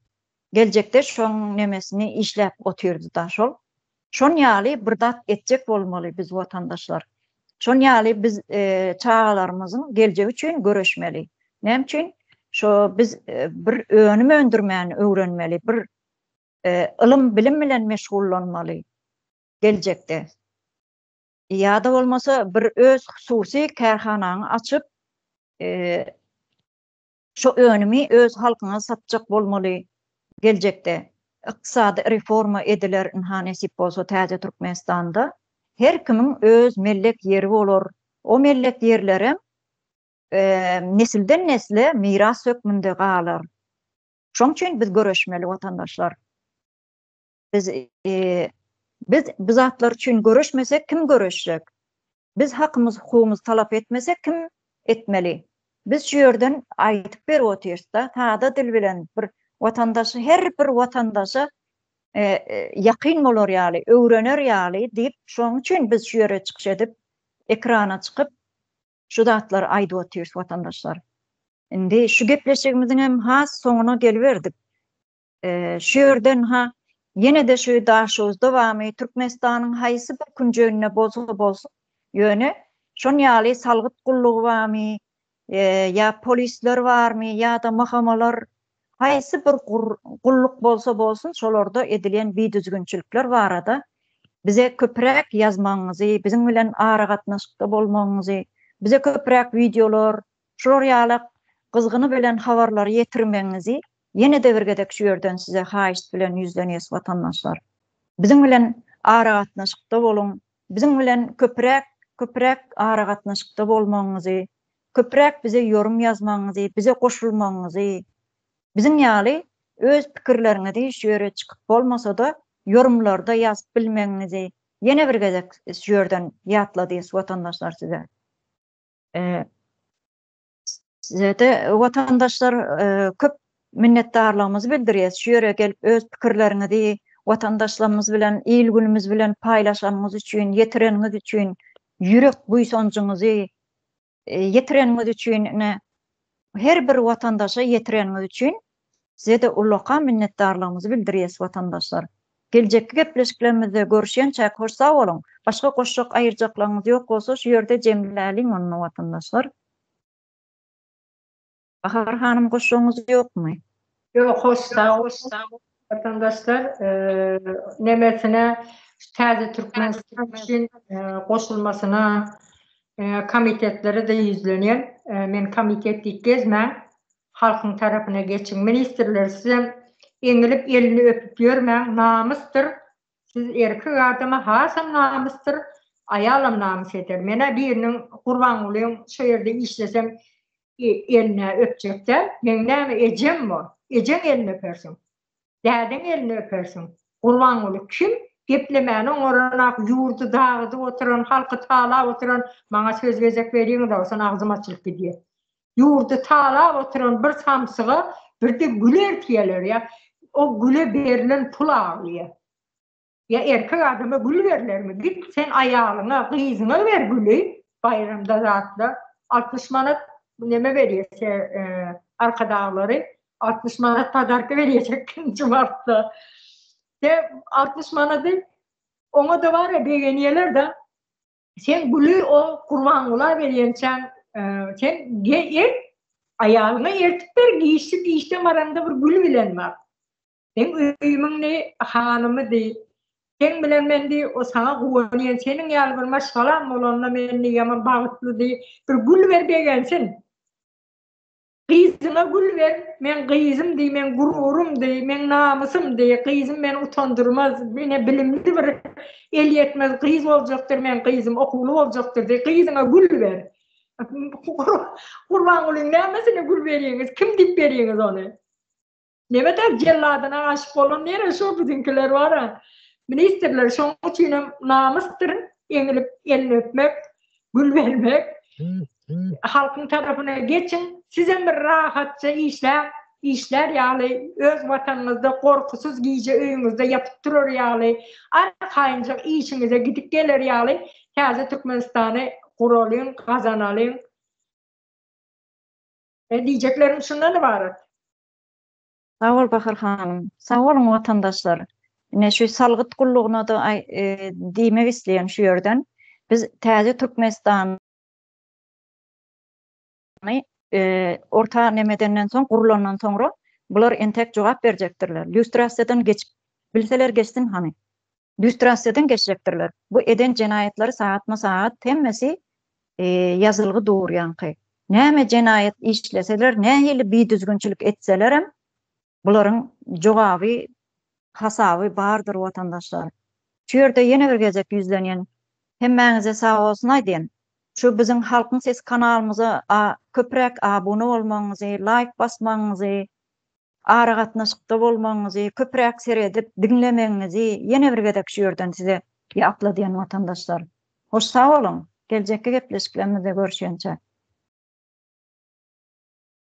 geljekde şoň nemesini işläp oturdy da şol. Şoň ýaly bir dat etjek bolmaly biz watandaşlar. Şoň ýaly biz çağalarymyzyň geljegi üçin göreşmeli. Näme üçin? Şo biz bir önüm öndürmäni öwrenmeli, bir ılım bilim bilen meşgullanmaly geljekde. Ýa-da bolmasa bir öz hususy kärhanany açyp şu önümi öz halkyna satjak bolmaly geljekde. Iqtisady reforma ediler näsip bolsa täze Türkmenistanda her kimiň öz mellek ýeri bolar. O mellek ýerleri nesilden nesle miras hökmünde galar. Şoň üçin biz göreşmeli watandaşlar. Biz zatlar üçin göreşmesek kim göreşjek? Biz hakymyzy, hukukymyzy talap etmesek kim etmeli? Biz şu ýerden aýdyp berip otursa, taada dil bilen bir watandaşy, her bir watandaşa ýakyn bolar ýaly, öwrener ýaly diýip şoň üçin biz şu ýere çykyş edip ekrana çykyp şu zatlar aýdyp otursa watandaşlar. Indi şu gepleşigimiziň hem has soňuna gelberdik. Şu ýerden yine de şu daşyz dowamy Türkmenistanyň haýsy bir künjegine bolsa ýöne şoň ýaly salgyt gullugy barmy, ýa polisler barmy, ýa-da mahkamalar haýsy bir gulluk bolsa şolarda edilen biýdüzgünçilikler barada bize köprek ýazmaňyzy, biziň bilen ara gatnaşykda bolmaňyzy, bize köprek videolar, şolar ýaly gyzgyny bilen habarlar ýetirmeňizi yine de birgedek şu ýerden size haýyş bilen ýüzlenýäs watandaşlar. Biziň bilen ara gatnaşykda bolun, biziň bilen köprek ara gatnaşykda bolmaňyzy, köprek bize yorum ýazmaňyzy, bize goşulmaňyzy, biziň ýaly öz pikirleriňizi şu ýere çykyp bolmasa da yorumlarda ýazyp bilmeňizi yine birgedek şu ýerden ýatladyýas watandaşlar size. Size de watandaşlar köp minnetdarlygymyzy bildirýäs. Şu ýere gelip öz pikirleriňizi watandaşlarymyz bilen, il günümiz bilen paýlaşanyňyz üçin, ýetireniňiz üçin, ýürek buýsanjyňyzy ýetireniňiz üçin, her bir watandaşa ýetireniňiz üçin size de ulluqa minnetdarlygymyzy bildirýäs watandaşlar. Geljekki gepleşiklerimizde görüşýänçä hoş sag bolun. Başga goşjak aýyrjaklaryňyz ýok bolsa şu ýerde jemläliň onu watandaşlar. Bahar hanım goşuňyz ýokmy? Yok, hoş sağ vatandaşlar. Nemesine täze Türkmenistan için goşulmasyna komitetlere de ýüzlenýän. Men komitet gezmän, halkyň tarapyna geçiň. Ministrler size eňilip elini öpüp ýörmäň, namysdyr. Siz erkek adama hasam namysdyr, aýalam namys eder. Mene biriniň gurban bolyň şu ýerde işlesem eline öpjekde, men näme ejem mi? Ejem elini öpersin. Däden elini öpersin. Gurban bolyp kim? geplemäni oňoranak ýurdu dağıdy oturan, halky taala oturan, maňa söz gezek berýän da olsa agzym açylyp gidýär. Ýurdu taala oturan bir samsyga bir de güler tiýeler ya. O güle berilen pul ağlıyor. Ya erkek adama gül verirlermi? Git sen ayağına, kıyızına ver gülü. Bayramda zatla. 60 manat neme veriyorsa arka dağları. 60 manat padarka verecek cumartda. De 60 manatı ona da var ya beğeniyorlar da sen gülü o kurbanlılar veriyorsan sen ayağına ertikler giyişte maranda bir gül bilen var. Ben öýümüň ne hanymı değil. Sen bilen mendi o sana güweniyen senin ýaly bir maşgalam bolanda meni ýaman bagtly diýip bir gül berbegensin. Gyzyna gül ver, men gyzym diýip, men gururum diýip, men namusym diýip, gyzym meni utandyrmaz, meni bilimli bir el ýetmez gyz boljakdyr, men gyzym okulu boljakdyr diýip gyzyna gül ver. Kurban bolyň nämesinä gül berýäňiz? Kim diýip berýäňiz ony? Nebede celladyna aşyk bolan nere şo bizinkiler var. Ministerler şoň üçin namusdyr, eňilip elini öpmek, gül vermek. Halkyň tarapyna geçin, size bir rahatça işler ýaly öz watanyňyzda korkusuz giýje öýüňizde ýatyp durar ýaly, arkaýynjak işiňize gidip geler ýaly, häzir Türkmenistany guralyň, gazanalyň. Diýjeklerim şundan ibaret. Sağ ol Bahar hanım. Sağ olun vatandaşlar. Yine şu salgıt kulluğuna da diýmek isleýän şu ýerden biz täze Türkmenistany orta nemedenden soň gurulandan soňra bular entek jogap berjekdirler. Lüstrasiýadan geçip bilseler geçsin hani. Lüstrasiýadan geçecekdirler. Bu eden jenaýetleri saatma saat hemmesi yazılgy doğurýanky. Näme jenaýet işleseler, nähili biýdüzgünçilik etseler hem buların jogaby hasaby bardyr vatandaşlar. Şu ýerde ýene bir gezek ýüzlenýän hemmäňize sag bolsun aýdyn. Şu biziň halkyň ses kanalymyza köprek abone bolmaňyzy, like basmaňyzy, ara gatnaşykda bolmaňyzy, köprek seredip dinlemeňizi ýene bir gezek şu ýerden size ýapladyň vatandaşlar. Hoş sag olun. Geljekde gepleşiklerimizde görüşýänçe.